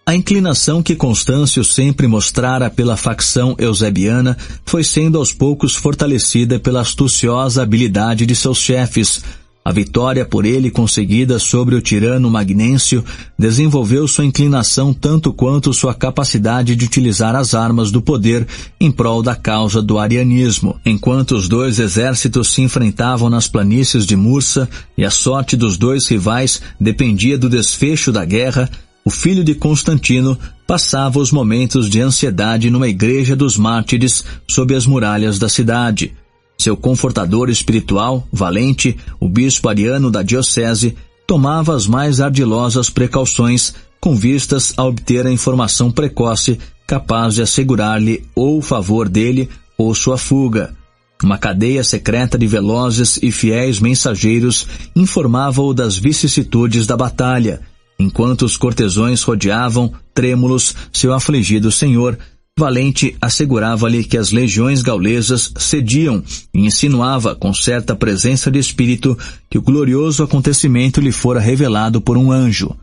Speaker 1: A inclinação que Constâncio sempre mostrara pela facção eusebiana foi sendo aos poucos fortalecida pela astuciosa habilidade de seus chefes. A vitória por ele conseguida sobre o tirano Magnêncio desenvolveu sua inclinação tanto quanto sua capacidade de utilizar as armas do poder em prol da causa do arianismo. Enquanto os 2 exércitos se enfrentavam nas planícies de Mursa e a sorte dos 2 rivais dependia do desfecho da guerra, o filho de Constantino passava os momentos de ansiedade numa igreja dos mártires sob as muralhas da cidade. Seu confortador espiritual, Valente, o bispo Ariano da diocese, tomava as mais ardilosas precauções com vistas a obter a informação precoce capaz de assegurar-lhe ou o favor dele ou sua fuga. Uma cadeia secreta de velozes e fiéis mensageiros informava-o das vicissitudes da batalha, enquanto os cortesões rodeavam, trêmulos, seu afligido senhor, Valente assegurava-lhe que as legiões gaulesas cediam e insinuava com certa presença de espírito que o glorioso acontecimento lhe fora revelado por um anjo.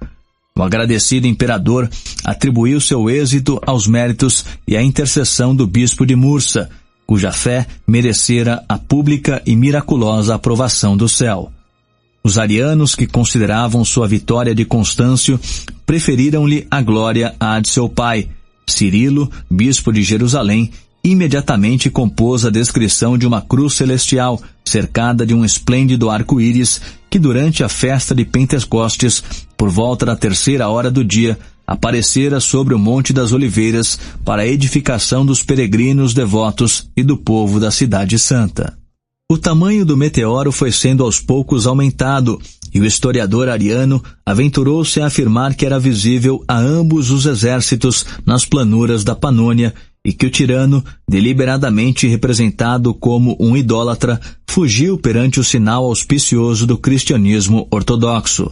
Speaker 1: O agradecido imperador atribuiu seu êxito aos méritos e à intercessão do bispo de Mursa, cuja fé merecera a pública e miraculosa aprovação do céu. Os arianos, que consideravam sua vitória de Constâncio, preferiram-lhe a glória à de seu pai. Cirilo, bispo de Jerusalém, imediatamente compôs a descrição de uma cruz celestial, cercada de um esplêndido arco-íris, que durante a festa de Pentecostes, por volta da 3ª do dia, aparecera sobre o Monte das Oliveiras para a edificação dos peregrinos devotos e do povo da Cidade Santa. O tamanho do meteoro foi sendo aos poucos aumentado, e o historiador ariano aventurou-se a afirmar que era visível a ambos os exércitos nas planuras da Panônia, e que o tirano, deliberadamente representado como um idólatra, fugiu perante o sinal auspicioso do cristianismo ortodoxo.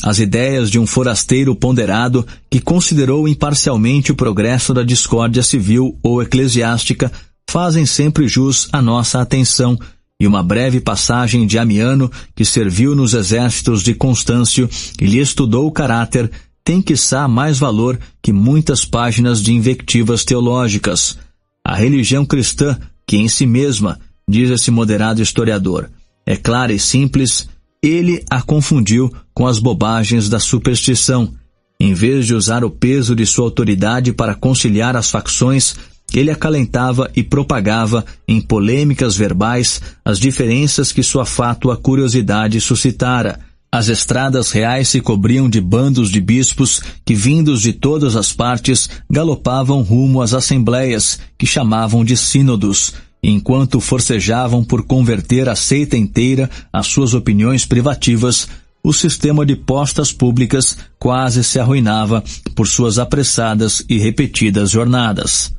Speaker 1: As ideias de um forasteiro ponderado que considerou imparcialmente o progresso da discórdia civil ou eclesiástica fazem sempre jus à nossa atenção, e uma breve passagem de Amiano, que serviu nos exércitos de Constâncio e lhe estudou o caráter, tem quiçá mais valor que muitas páginas de invectivas teológicas. A religião cristã, que em si mesma, diz esse moderado historiador, é clara e simples, ele a confundiu com as bobagens da superstição. Em vez de usar o peso de sua autoridade para conciliar as facções, ele acalentava e propagava em polêmicas verbais as diferenças que sua fátua curiosidade suscitara. As estradas reais se cobriam de bandos de bispos que, vindos de todas as partes, galopavam rumo às assembleias, que chamavam de sínodos, enquanto forcejavam por converter a seita inteira às suas opiniões privativas. O sistema de postas públicas quase se arruinava por suas apressadas e repetidas jornadas.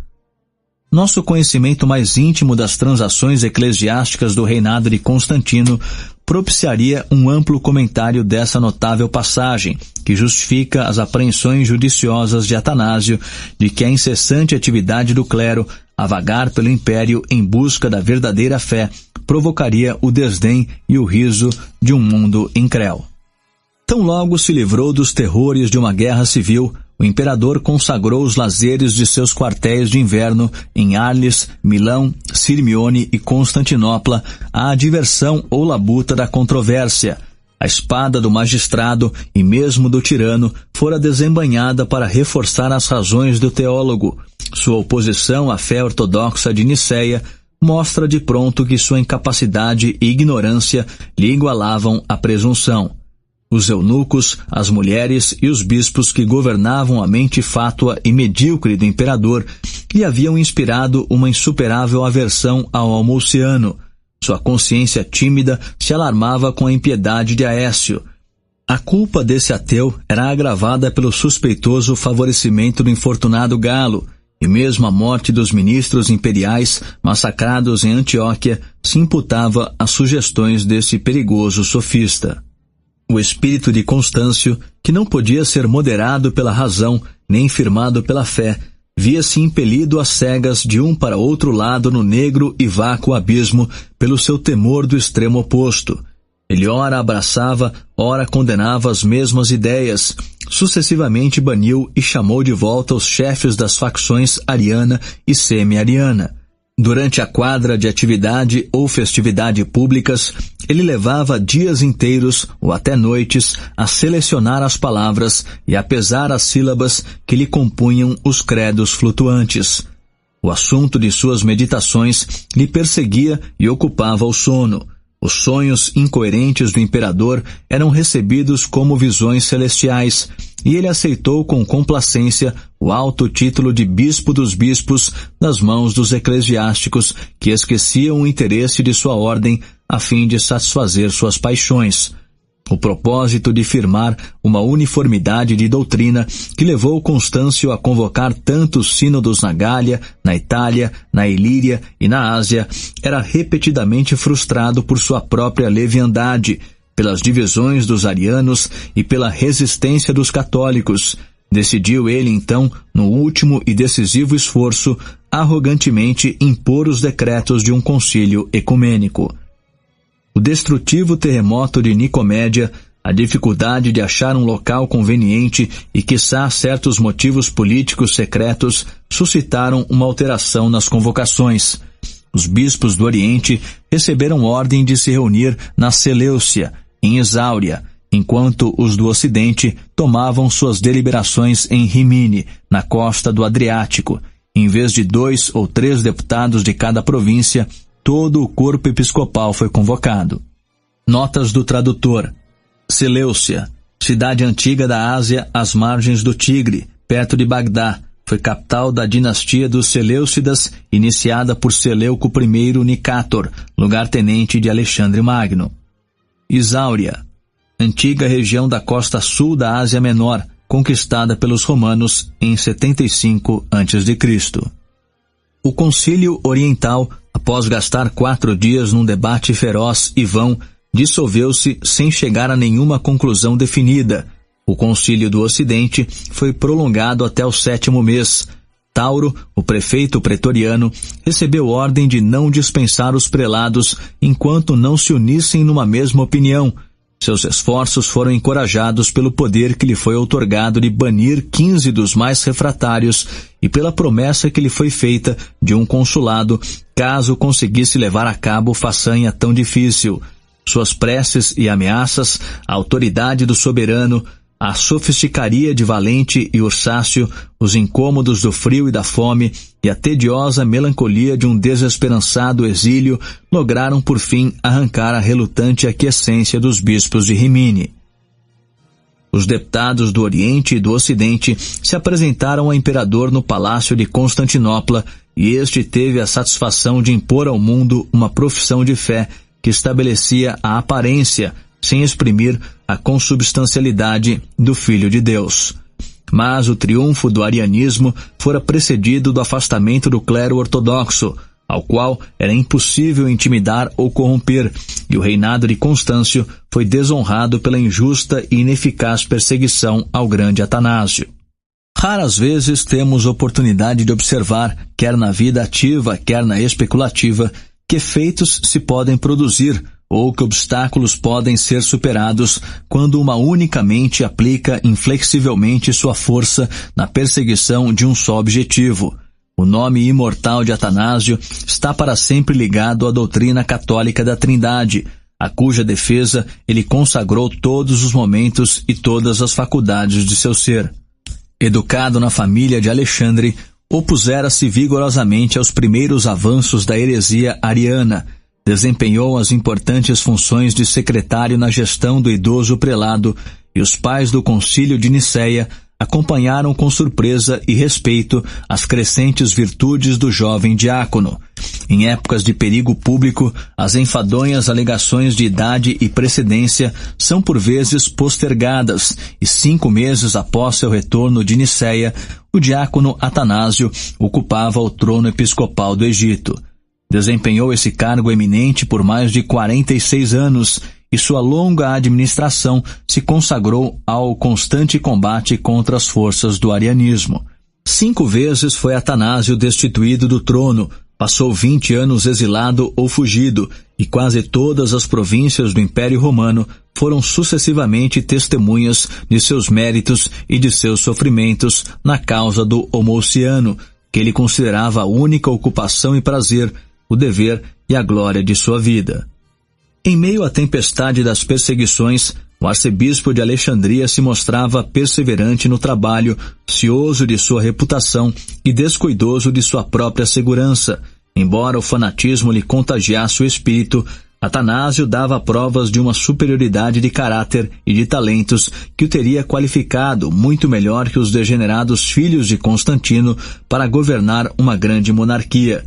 Speaker 1: Nosso conhecimento mais íntimo das transações eclesiásticas do reinado de Constantino propiciaria um amplo comentário dessa notável passagem, que justifica as apreensões judiciosas de Atanásio de que a incessante atividade do clero a vagar pelo império em busca da verdadeira fé provocaria o desdém e o riso de um mundo incrédulo. Tão logo se livrou dos terrores de uma guerra civil, o imperador consagrou os lazeres de seus quartéis de inverno em Arles, Milão, Sirmione e Constantinopla à diversão ou labuta da controvérsia. A espada do magistrado e mesmo do tirano fora desembainhada para reforçar as razões do teólogo. Sua oposição à fé ortodoxa de Niceia mostra de pronto que sua incapacidade e ignorância lhe igualavam a presunção. Os eunucos, as mulheres e os bispos que governavam a mente fátua e medíocre do imperador lhe haviam inspirado uma insuperável aversão ao almociano. Sua consciência tímida se alarmava com a impiedade de Aécio. A culpa desse ateu era agravada pelo suspeitoso favorecimento do infortunado Galo, e mesmo a morte dos ministros imperiais massacrados em Antioquia se imputava às sugestões desse perigoso sofista. O espírito de Constâncio, que não podia ser moderado pela razão nem firmado pela fé, via-se impelido às cegas de um para outro lado no negro e vácuo abismo pelo seu temor do extremo oposto. Ele ora abraçava, ora condenava as mesmas ideias, sucessivamente baniu e chamou de volta os chefes das facções ariana e semi-ariana. Durante a quadra de atividade ou festividade públicas, ele levava dias inteiros ou até noites a selecionar as palavras e a pesar as sílabas que lhe compunham os credos flutuantes. O assunto de suas meditações lhe perseguia e ocupava o sono. Os sonhos incoerentes do imperador eram recebidos como visões celestiais, e ele aceitou com complacência o alto título de bispo dos bispos nas mãos dos eclesiásticos que esqueciam o interesse de sua ordem a fim de satisfazer suas paixões. O propósito de firmar uma uniformidade de doutrina que levou Constâncio a convocar tantos sínodos na Gália, na Itália, na Ilíria e na Ásia era repetidamente frustrado por sua própria leviandade, pelas divisões dos arianos e pela resistência dos católicos. Decidiu ele então, no último e decisivo esforço, arrogantemente impor os decretos de um concílio ecumênico. O destrutivo terremoto de Nicomédia, a dificuldade de achar um local conveniente e quiçá certos motivos políticos secretos suscitaram uma alteração nas convocações. Os bispos do Oriente receberam ordem de se reunir na Seleucia, em Esáuria, enquanto os do Ocidente tomavam suas deliberações em Rimini, na costa do Adriático. Em vez de 2 ou 3 deputados de cada província, todo o corpo episcopal foi convocado. Notas do tradutor. Seleucia, cidade antiga da Ásia às margens do Tigre, perto de Bagdá, foi capital da dinastia dos Seleucidas, iniciada por Seleuco I Nicátor, lugar-tenente de Alexandre Magno. Esáuria, antiga região da costa sul da Ásia Menor, conquistada pelos romanos em 75 a.C. O Concílio Oriental, após gastar 4 dias num debate feroz e vão, dissolveu-se sem chegar a nenhuma conclusão definida. O Concílio do Ocidente foi prolongado até o 7º mês. Tauro, o prefeito pretoriano, recebeu ordem de não dispensar os prelados enquanto não se unissem numa mesma opinião. Seus esforços foram encorajados pelo poder que lhe foi outorgado de banir 15 dos mais refratários e pela promessa que lhe foi feita de um consulado, caso conseguisse levar a cabo façanha tão difícil. Suas preces e ameaças, a autoridade do soberano, a sofisticaria de Valente e Ursácio, os incômodos do frio e da fome e a tediosa melancolia de um desesperançado exílio lograram por fim arrancar a relutante aquiescência dos bispos de Rimini. Os deputados do Oriente e do Ocidente se apresentaram ao imperador no palácio de Constantinopla e este teve a satisfação de impor ao mundo uma profissão de fé que estabelecia a aparência, sem exprimir a consubstancialidade do Filho de Deus. Mas o triunfo do arianismo fora precedido do afastamento do clero ortodoxo, ao qual era impossível intimidar ou corromper, e o reinado de Constâncio foi desonrado pela injusta e ineficaz perseguição ao grande Atanásio. Raras vezes temos oportunidade de observar, quer na vida ativa, quer na especulativa, que efeitos se podem produzir ou que obstáculos podem ser superados quando uma única mente aplica inflexivelmente sua força na perseguição de um só objetivo. O nome imortal de Atanásio está para sempre ligado à doutrina católica da Trindade, a cuja defesa ele consagrou todos os momentos e todas as faculdades de seu ser. Educado na família de Alexandre, opusera-se vigorosamente aos primeiros avanços da heresia ariana, desempenhou as importantes funções de secretário na gestão do idoso prelado, e os pais do Concílio de Nicéia acompanharam com surpresa e respeito as crescentes virtudes do jovem diácono. Em épocas de perigo público, as enfadonhas alegações de idade e precedência são por vezes postergadas, e 5 meses após seu retorno de Nicéia, o diácono Atanásio ocupava o trono episcopal do Egito. Desempenhou esse cargo eminente por mais de 46 anos, e sua longa administração se consagrou ao constante combate contra as forças do arianismo. 5 vezes foi Atanásio destituído do trono, passou 20 anos exilado ou fugido, e quase todas as províncias do Império Romano foram sucessivamente testemunhas de seus méritos e de seus sofrimentos na causa do Homoousiano, que ele considerava a única ocupação e prazer, o dever e a glória de sua vida. Em meio à tempestade das perseguições, o arcebispo de Alexandria se mostrava perseverante no trabalho, cioso de sua reputação e descuidoso de sua própria segurança. Embora o fanatismo lhe contagiasse o espírito, Atanásio dava provas de uma superioridade de caráter e de talentos que o teria qualificado muito melhor que os degenerados filhos de Constantino para governar uma grande monarquia.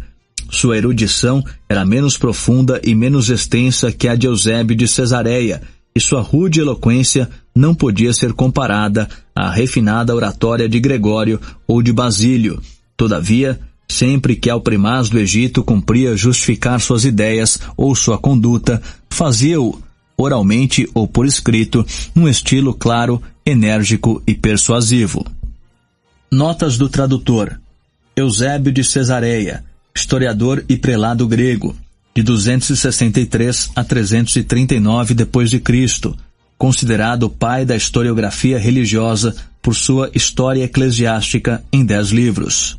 Speaker 1: Sua erudição era menos profunda e menos extensa que a de Eusébio de Cesareia, e sua rude eloquência não podia ser comparada à refinada oratória de Gregório ou de Basílio. Todavia, sempre que ao primaz do Egito cumpria justificar suas ideias ou sua conduta, fazia-o, oralmente ou por escrito, num estilo claro, enérgico e persuasivo. Notas do tradutor. Eusébio de Cesareia, historiador e prelado grego, de 263 a 339 d.C., considerado o pai da historiografia religiosa por sua História Eclesiástica em 10 livros.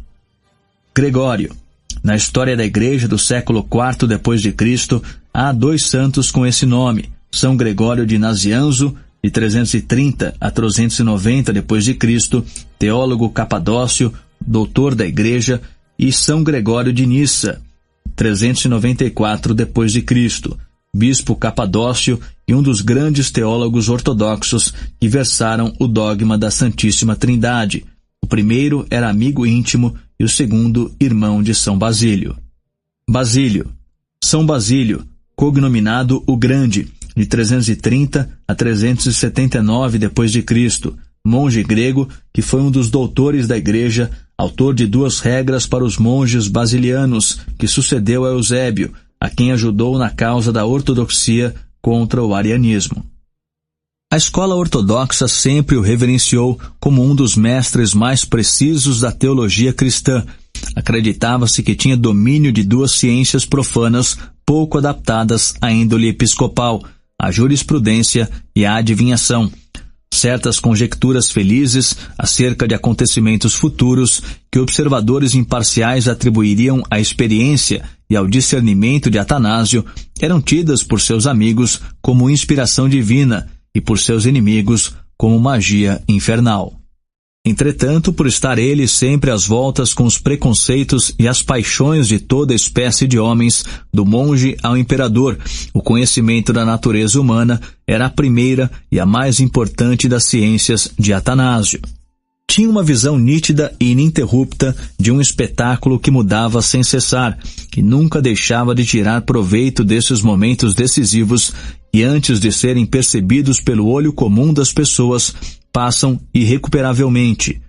Speaker 1: Gregório. Na história da Igreja do século IV d.C., há 2 santos com esse nome: São Gregório de Nazianzo, de 330 a 390 d.C., teólogo capadócio, doutor da Igreja, e São Gregório de Nissa, 394 d.C., bispo capadócio e um dos grandes teólogos ortodoxos que versaram o dogma da Santíssima Trindade. O primeiro era amigo íntimo e o segundo irmão de São Basílio. Basílio. São Basílio, cognominado o Grande, de 330 a 379 d.C., monge grego que foi um dos doutores da Igreja, autor de 2 regras para os monges basilianos, que sucedeu a Eusébio, a quem ajudou na causa da ortodoxia contra o arianismo. A escola ortodoxa sempre o reverenciou como um dos mestres mais precisos da teologia cristã. Acreditava-se que tinha domínio de 2 ciências profanas pouco adaptadas à índole episcopal, a jurisprudência e a adivinhação. Certas conjecturas felizes acerca de acontecimentos futuros que observadores imparciais atribuiriam à experiência e ao discernimento de Atanásio eram tidas por seus amigos como inspiração divina e por seus inimigos como magia infernal. Entretanto, por estar ele sempre às voltas com os preconceitos e as paixões de toda espécie de homens, do monge ao imperador, o conhecimento da natureza humana era a primeira e a mais importante das ciências de Atanásio. Tinha uma visão nítida e ininterrupta de um espetáculo que mudava sem cessar, e nunca deixava de tirar proveito desses momentos decisivos e, antes de serem percebidos pelo olho comum das pessoas, passam irrecuperavelmente.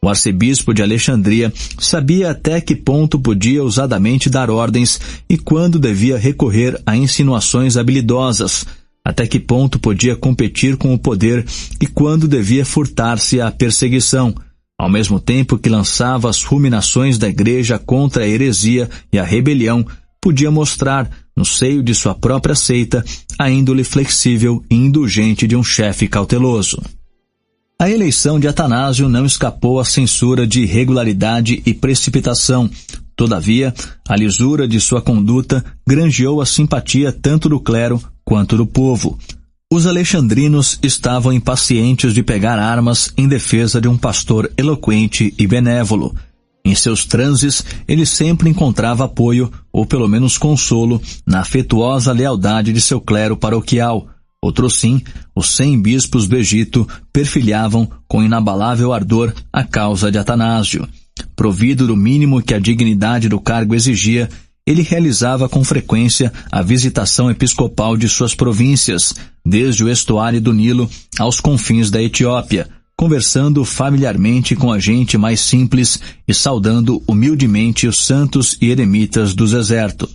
Speaker 1: O arcebispo de Alexandria sabia até que ponto podia ousadamente dar ordens e quando devia recorrer a insinuações habilidosas, até que ponto podia competir com o poder e quando devia furtar-se à perseguição, ao mesmo tempo que lançava as ruminações da Igreja contra a heresia e a rebelião, podia mostrar, no seio de sua própria seita, a índole flexível e indulgente de um chefe cauteloso. A eleição de Atanásio não escapou à censura de irregularidade e precipitação. Todavia, a lisura de sua conduta granjeou a simpatia tanto do clero quanto do povo. Os alexandrinos estavam impacientes de pegar armas em defesa de um pastor eloquente e benévolo. Em seus transes, ele sempre encontrava apoio, ou pelo menos consolo, na afetuosa lealdade de seu clero paroquial. Outrosim, os 100 bispos do Egito perfilhavam com inabalável ardor a causa de Atanásio. Provido do mínimo que a dignidade do cargo exigia, ele realizava com frequência a visitação episcopal de suas províncias, desde o estuário do Nilo aos confins da Etiópia, conversando familiarmente com a gente mais simples e saudando humildemente os santos e eremitas do deserto.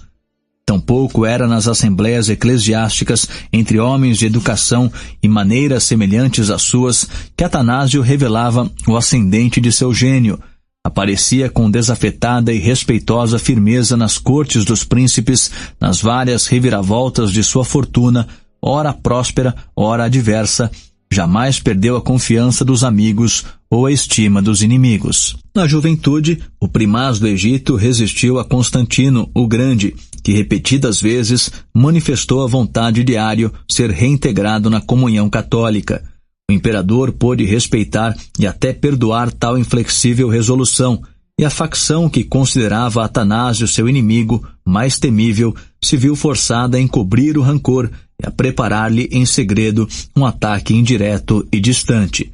Speaker 1: Tampouco era nas assembleias eclesiásticas entre homens de educação e maneiras semelhantes às suas que Atanásio revelava o ascendente de seu gênio. Aparecia com desafetada e respeitosa firmeza nas cortes dos príncipes, nas várias reviravoltas de sua fortuna, ora próspera, ora adversa. Jamais perdeu a confiança dos amigos ou a estima dos inimigos. Na juventude, o primaz do Egito resistiu a Constantino, o Grande, que repetidas vezes manifestou a vontade de Ário ser reintegrado na comunhão católica. O imperador pôde respeitar e até perdoar tal inflexível resolução, e a facção que considerava Atanásio seu inimigo mais temível se viu forçada a encobrir o rancor e a preparar-lhe em segredo um ataque indireto e distante.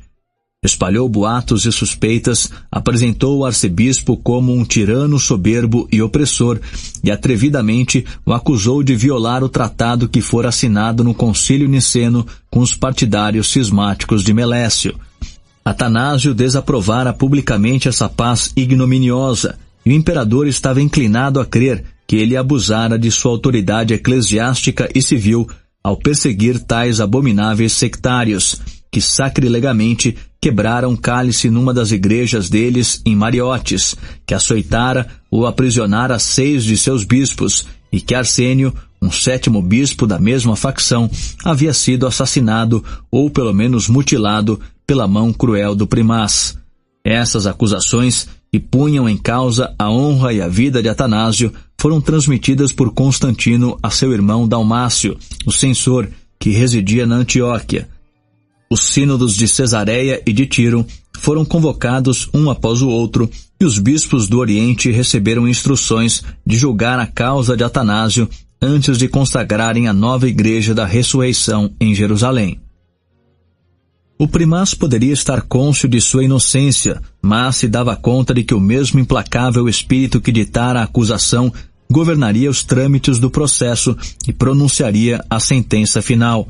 Speaker 1: Espalhou boatos e suspeitas, apresentou o arcebispo como um tirano soberbo e opressor e atrevidamente o acusou de violar o tratado que fora assinado no Concílio Niceno com os partidários cismáticos de Melécio. Atanásio desaprovara publicamente essa paz ignominiosa e o imperador estava inclinado a crer que ele abusara de sua autoridade eclesiástica e civil ao perseguir tais abomináveis sectários, que sacrilegamente quebrara um cálice numa das igrejas deles em Mariotes, que açoitara ou aprisionara 6 de seus bispos, e que Arsênio, um 7º bispo da mesma facção, havia sido assassinado ou pelo menos mutilado pela mão cruel do primaz. Essas acusações, que punham em causa a honra e a vida de Atanásio, foram transmitidas por Constantino a seu irmão Dalmácio, o censor, que residia na Antioquia. Os sínodos de Cesareia e de Tiro foram convocados um após o outro, e os bispos do Oriente receberam instruções de julgar a causa de Atanásio antes de consagrarem a nova igreja da ressurreição em Jerusalém. O primaz poderia estar cônscio de sua inocência, mas se dava conta de que o mesmo implacável espírito que ditara a acusação governaria os trâmites do processo e pronunciaria a sentença final.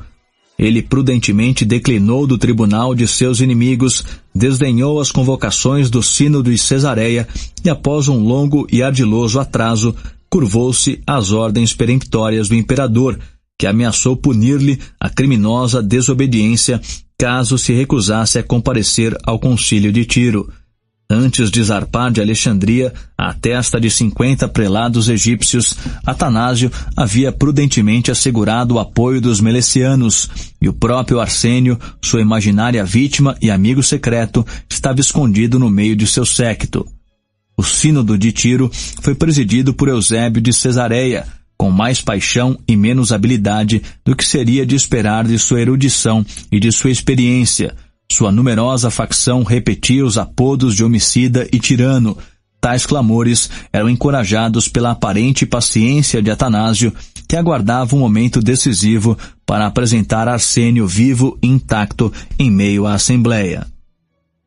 Speaker 1: Ele prudentemente declinou do tribunal de seus inimigos, desdenhou as convocações do sínodo de Cesareia e, após um longo e ardiloso atraso, curvou-se às ordens peremptórias do imperador, que ameaçou punir-lhe a criminosa desobediência caso se recusasse a comparecer ao concílio de Tiro. Antes de zarpar de Alexandria, à testa de 50 prelados egípcios, Atanásio havia prudentemente assegurado o apoio dos melecianos, e o próprio Arsênio, sua imaginária vítima e amigo secreto, estava escondido no meio de seu séquito. O sínodo de Tiro foi presidido por Eusébio de Cesareia, com mais paixão e menos habilidade do que seria de esperar de sua erudição e de sua experiência. Sua numerosa facção repetia os apodos de homicida e tirano. Tais clamores eram encorajados pela aparente paciência de Atanásio, que aguardava um momento decisivo para apresentar Arsênio vivo e intacto em meio à Assembleia.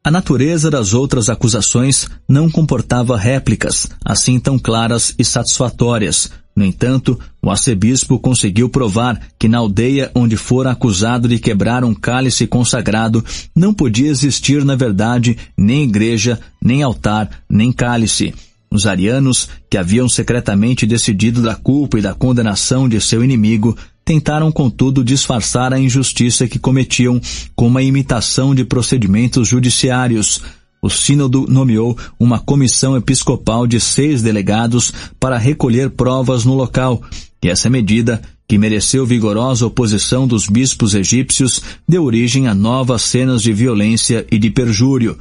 Speaker 1: A natureza das outras acusações não comportava réplicas, assim tão claras e satisfatórias. No entanto, o arcebispo conseguiu provar que na aldeia onde fora acusado de quebrar um cálice consagrado, não podia existir, na verdade, nem igreja, nem altar, nem cálice. Os arianos, que haviam secretamente decidido da culpa e da condenação de seu inimigo, tentaram, contudo, disfarçar a injustiça que cometiam com uma imitação de procedimentos judiciários. O sínodo nomeou uma comissão episcopal de 6 delegados para recolher provas no local, e essa medida, que mereceu vigorosa oposição dos bispos egípcios, deu origem a novas cenas de violência e de perjúrio.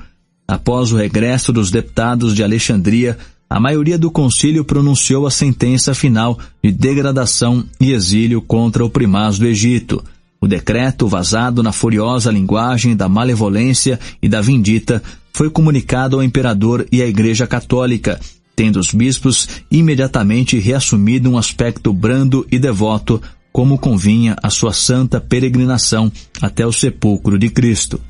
Speaker 1: Após o regresso dos deputados de Alexandria, a maioria do concílio pronunciou a sentença final de degradação e exílio contra o primaz do Egito. O decreto, vazado na furiosa linguagem da malevolência e da vindita, foi comunicado ao imperador e à Igreja Católica, tendo os bispos imediatamente reassumido um aspecto brando e devoto, como convinha à sua santa peregrinação até o sepulcro de Cristo.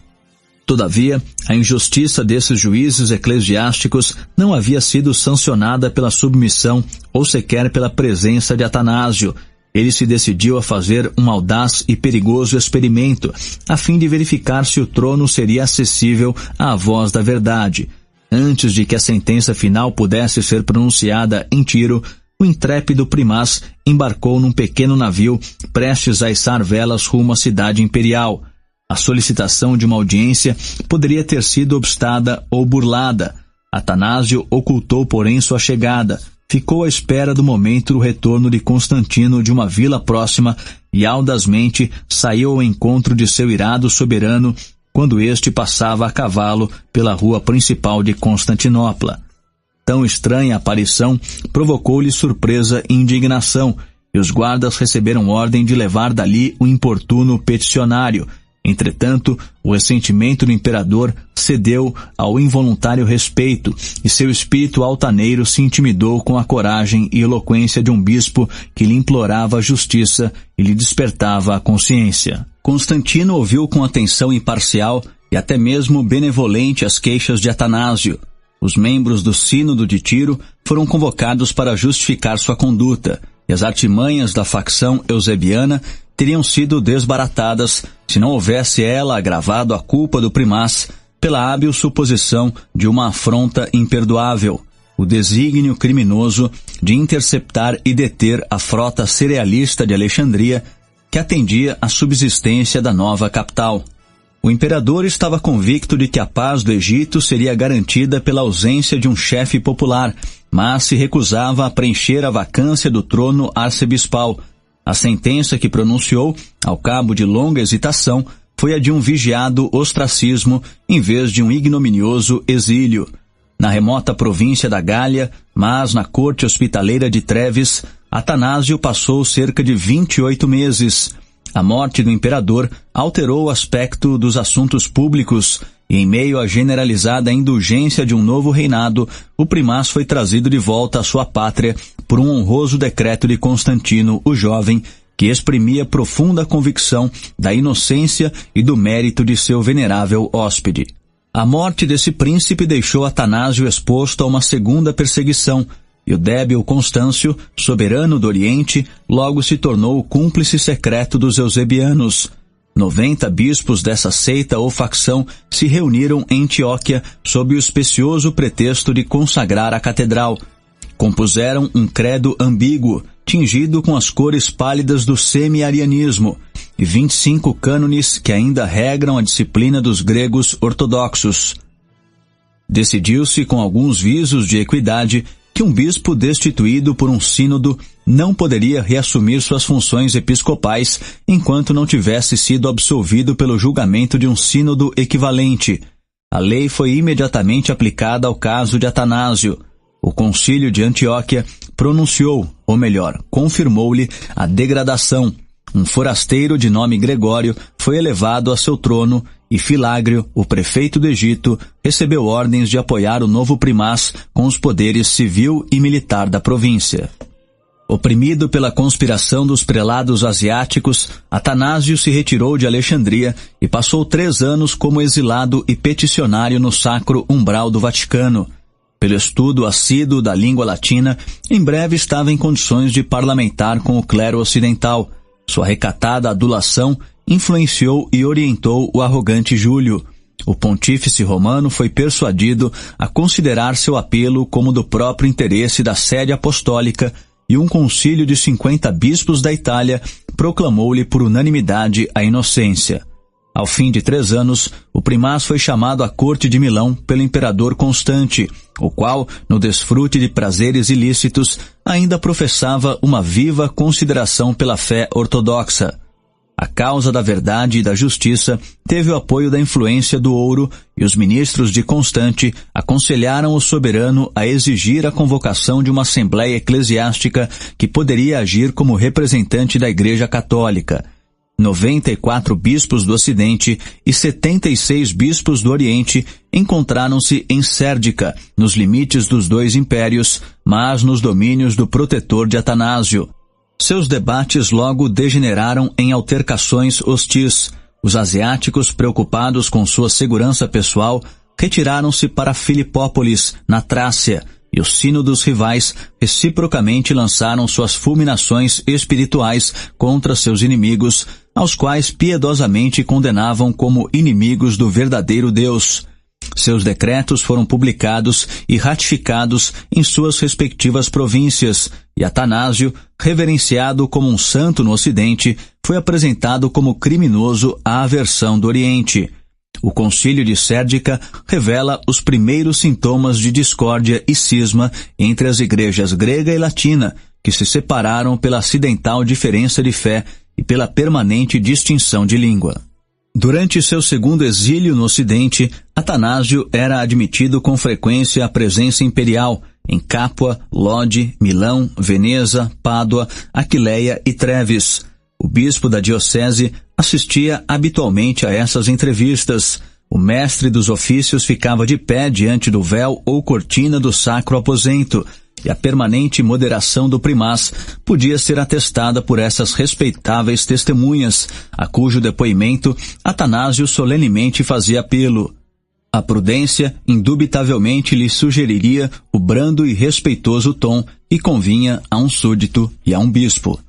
Speaker 1: Todavia, a injustiça desses juízes eclesiásticos não havia sido sancionada pela submissão ou sequer pela presença de Atanásio. Ele se decidiu a fazer um audaz e perigoso experimento, a fim de verificar se o trono seria acessível à voz da verdade. Antes de que a sentença final pudesse ser pronunciada em Tiro, o intrépido primaz embarcou num pequeno navio, prestes a içar velas rumo à cidade imperial. A solicitação de uma audiência poderia ter sido obstada ou burlada. Atanásio ocultou, porém, sua chegada. Ficou à espera do momento do retorno de Constantino de uma vila próxima e audazmente saiu ao encontro de seu irado soberano quando este passava a cavalo pela rua principal de Constantinopla. Tão estranha aparição provocou-lhe surpresa e indignação, e os guardas receberam ordem de levar dali o importuno peticionário. Entretanto, o ressentimento do imperador cedeu ao involuntário respeito, e seu espírito altaneiro se intimidou com a coragem e eloquência de um bispo que lhe implorava a justiça e lhe despertava a consciência. Constantino ouviu com atenção imparcial e até mesmo benevolente as queixas de Atanásio. Os membros do Sínodo de Tiro foram convocados para justificar sua conduta, e as artimanhas da facção eusebiana teriam sido desbaratadas se não houvesse ela agravado a culpa do primaz pela hábil suposição de uma afronta imperdoável, o desígnio criminoso de interceptar e deter a frota cerealista de Alexandria, que atendia à subsistência da nova capital. O imperador estava convicto de que a paz do Egito seria garantida pela ausência de um chefe popular, mas se recusava a preencher a vacância do trono arcebispal. A sentença que pronunciou, ao cabo de longa hesitação, foi a de um vigiado ostracismo em vez de um ignominioso exílio. Na remota província da Gália, mas na corte hospitaleira de Treves, Atanásio passou cerca de 28 meses. A morte do imperador alterou o aspecto dos assuntos públicos e, em meio à generalizada indulgência de um novo reinado, o primaz foi trazido de volta à sua pátria por um honroso decreto de Constantino, o Jovem, que exprimia profunda convicção da inocência e do mérito de seu venerável hóspede. A morte desse príncipe deixou Atanásio exposto a uma segunda perseguição, e o débil Constâncio, soberano do Oriente, logo se tornou o cúmplice secreto dos eusebianos. 90 bispos dessa seita ou facção se reuniram em Antioquia sob o especioso pretexto de consagrar a catedral. Compuseram um credo ambíguo, tingido com as cores pálidas do semi-arianismo, e 25 cânones que ainda regram a disciplina dos gregos ortodoxos. Decidiu-se, com alguns visos de equidade, que um bispo destituído por um sínodo não poderia reassumir suas funções episcopais enquanto não tivesse sido absolvido pelo julgamento de um sínodo equivalente. A lei foi imediatamente aplicada ao caso de Atanásio. O concílio de Antioquia pronunciou, ou melhor, confirmou-lhe a degradação. Um forasteiro de nome Gregório foi elevado a seu trono e Filágrio, o prefeito do Egito, recebeu ordens de apoiar o novo primaz com os poderes civil e militar da província. Oprimido pela conspiração dos prelados asiáticos, Atanásio se retirou de Alexandria e passou 3 anos como exilado e peticionário no Sacro Umbral do Vaticano. Pelo estudo assíduo da língua latina, em breve estava em condições de parlamentar com o clero ocidental. Sua recatada adulação influenciou e orientou o arrogante Júlio. O pontífice romano foi persuadido a considerar seu apelo como do próprio interesse da sede apostólica, e um concílio de 50 bispos da Itália proclamou-lhe por unanimidade a inocência. Ao fim de 3 anos, o primaz foi chamado à corte de Milão pelo imperador Constante, o qual, no desfrute de prazeres ilícitos, ainda professava uma viva consideração pela fé ortodoxa. A causa da verdade e da justiça teve o apoio da influência do ouro, e os ministros de Constante aconselharam o soberano a exigir a convocação de uma assembleia eclesiástica que poderia agir como representante da Igreja Católica. 94 bispos do Ocidente e 76 bispos do Oriente encontraram-se em Sérdica, nos limites dos 2 impérios, mas nos domínios do protetor de Atanásio. Seus debates logo degeneraram em altercações hostis. Os asiáticos, preocupados com sua segurança pessoal, retiraram-se para Filipópolis, na Trácia, e os sínodos rivais reciprocamente lançaram suas fulminações espirituais contra seus inimigos, aos quais piedosamente condenavam como inimigos do verdadeiro Deus. Seus decretos foram publicados e ratificados em suas respectivas províncias, e Atanásio, reverenciado como um santo no Ocidente, foi apresentado como criminoso à aversão do Oriente. O concílio de Sérdica revela os primeiros sintomas de discórdia e cisma entre as igrejas grega e latina, que se separaram pela acidental diferença de fé e pela permanente distinção de língua. Durante seu segundo exílio no Ocidente, Atanásio era admitido com frequência à presença imperial em Capua, Lodi, Milão, Veneza, Pádua, Aquileia e Treves. O bispo da diocese assistia habitualmente a essas entrevistas. O mestre dos ofícios ficava de pé diante do véu ou cortina do sacro aposento, e a permanente moderação do primaz podia ser atestada por essas respeitáveis testemunhas, a cujo depoimento Atanásio solenemente fazia apelo. A prudência indubitavelmente lhe sugeriria o brando e respeitoso tom que convinha a um súdito e a um bispo.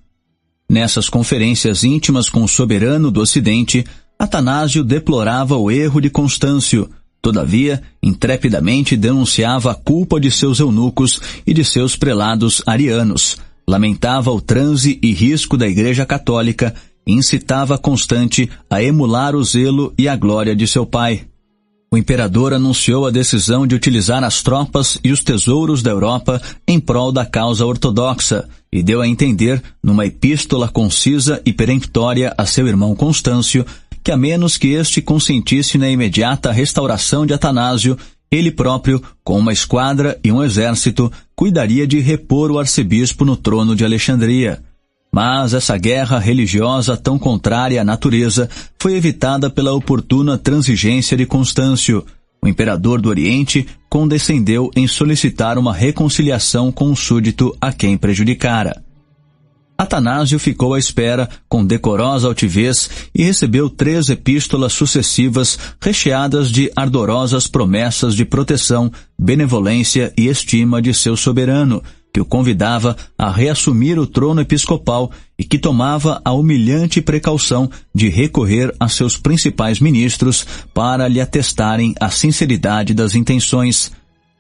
Speaker 1: Nessas conferências íntimas com o soberano do Ocidente, Atanásio deplorava o erro de Constâncio. Todavia, intrepidamente denunciava a culpa de seus eunucos e de seus prelados arianos, lamentava o transe e risco da Igreja Católica e incitava Constante a emular o zelo e a glória de seu pai. O imperador anunciou a decisão de utilizar as tropas e os tesouros da Europa em prol da causa ortodoxa e deu a entender, numa epístola concisa e peremptória a seu irmão Constâncio, que a menos que este consentisse na imediata restauração de Atanásio, ele próprio, com uma esquadra e um exército, cuidaria de repor o arcebispo no trono de Alexandria. Mas essa guerra religiosa tão contrária à natureza foi evitada pela oportuna transigência de Constâncio. O imperador do Oriente condescendeu em solicitar uma reconciliação com o súdito a quem prejudicara. Atanásio ficou à espera com decorosa altivez e recebeu 3 epístolas sucessivas recheadas de ardorosas promessas de proteção, benevolência e estima de seu soberano, que o convidava a reassumir o trono episcopal e que tomava a humilhante precaução de recorrer a seus principais ministros para lhe atestarem a sinceridade das intenções.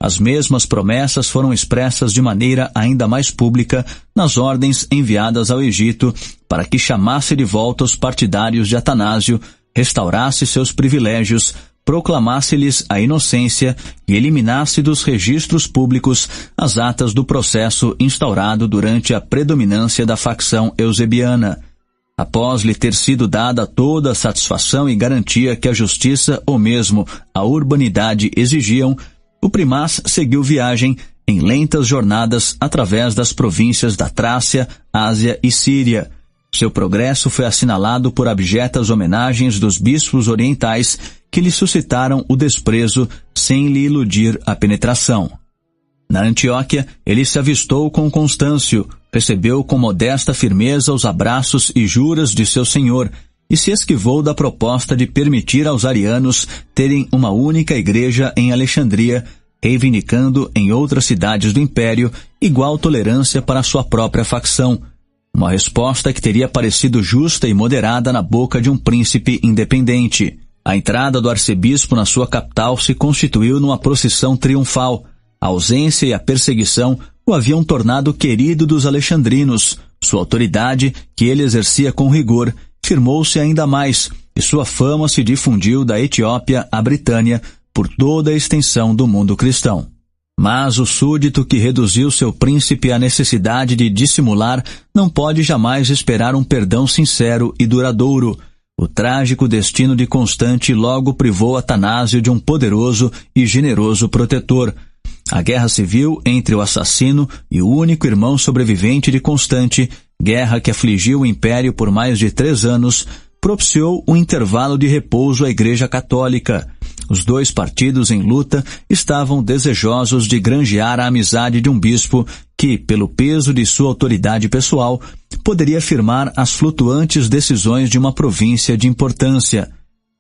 Speaker 1: As mesmas promessas foram expressas de maneira ainda mais pública nas ordens enviadas ao Egito para que chamasse de volta os partidários de Atanásio, restaurasse seus privilégios, proclamasse-lhes a inocência e eliminasse dos registros públicos as atas do processo instaurado durante a predominância da facção eusebiana. Após lhe ter sido dada toda a satisfação e garantia que a justiça ou mesmo a urbanidade exigiam, o primaz seguiu viagem em lentas jornadas através das províncias da Trácia, Ásia e Síria. Seu progresso foi assinalado por abjetas homenagens dos bispos orientais que lhe suscitaram o desprezo sem lhe iludir a penetração. Na Antioquia, ele se avistou com Constâncio, recebeu com modesta firmeza os abraços e juras de seu senhor e se esquivou da proposta de permitir aos arianos terem uma única igreja em Alexandria, reivindicando em outras cidades do império igual tolerância para sua própria facção. Uma resposta que teria parecido justa e moderada na boca de um príncipe independente. A entrada do arcebispo na sua capital se constituiu numa procissão triunfal. A ausência e a perseguição o haviam tornado querido dos alexandrinos. Sua autoridade, que ele exercia com rigor, firmou-se ainda mais, e sua fama se difundiu da Etiópia à Britânia por toda a extensão do mundo cristão. Mas o súdito que reduziu seu príncipe à necessidade de dissimular não pode jamais esperar um perdão sincero e duradouro. O trágico destino de Constante logo privou Atanásio de um poderoso e generoso protetor. A guerra civil entre o assassino e o único irmão sobrevivente de Constante, guerra que afligiu o império por mais de 3 anos, propiciou um intervalo de repouso à Igreja Católica. Os 2 partidos em luta estavam desejosos de granjear a amizade de um bispo que, pelo peso de sua autoridade pessoal, poderia afirmar as flutuantes decisões de uma província de importância.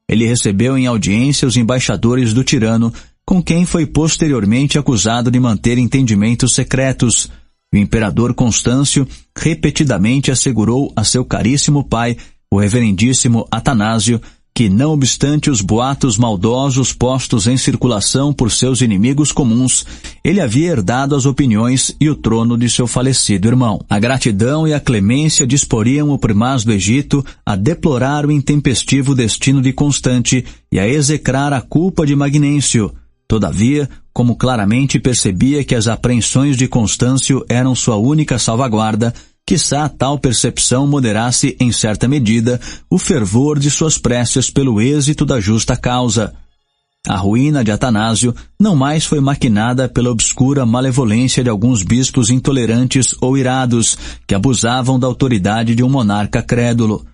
Speaker 1: Ele recebeu em audiência os embaixadores do tirano, com quem foi posteriormente acusado de manter entendimentos secretos. O imperador Constâncio repetidamente assegurou a seu caríssimo pai, o reverendíssimo Atanásio, que, não obstante os boatos maldosos postos em circulação por seus inimigos comuns, ele havia herdado as opiniões e o trono de seu falecido irmão. A gratidão e a clemência disporiam o primaz do Egito a deplorar o intempestivo destino de Constante e a execrar a culpa de Magnêncio. Todavia, como claramente percebia que as apreensões de Constâncio eram sua única salvaguarda, quiçá tal percepção moderasse em certa medida o fervor de suas preces pelo êxito da justa causa. A ruína de Atanásio não mais foi maquinada pela obscura malevolência de alguns bispos intolerantes ou irados, que abusavam da autoridade de um monarca crédulo.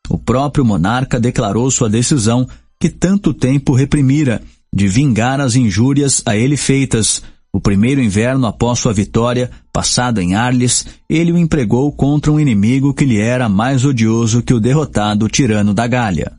Speaker 1: O próprio monarca declarou sua decisão, que tanto tempo reprimira, de vingar as injúrias a ele feitas. O primeiro inverno após sua vitória, passado em Arles, ele o empregou contra um inimigo que lhe era mais odioso que o derrotado tirano da Gália.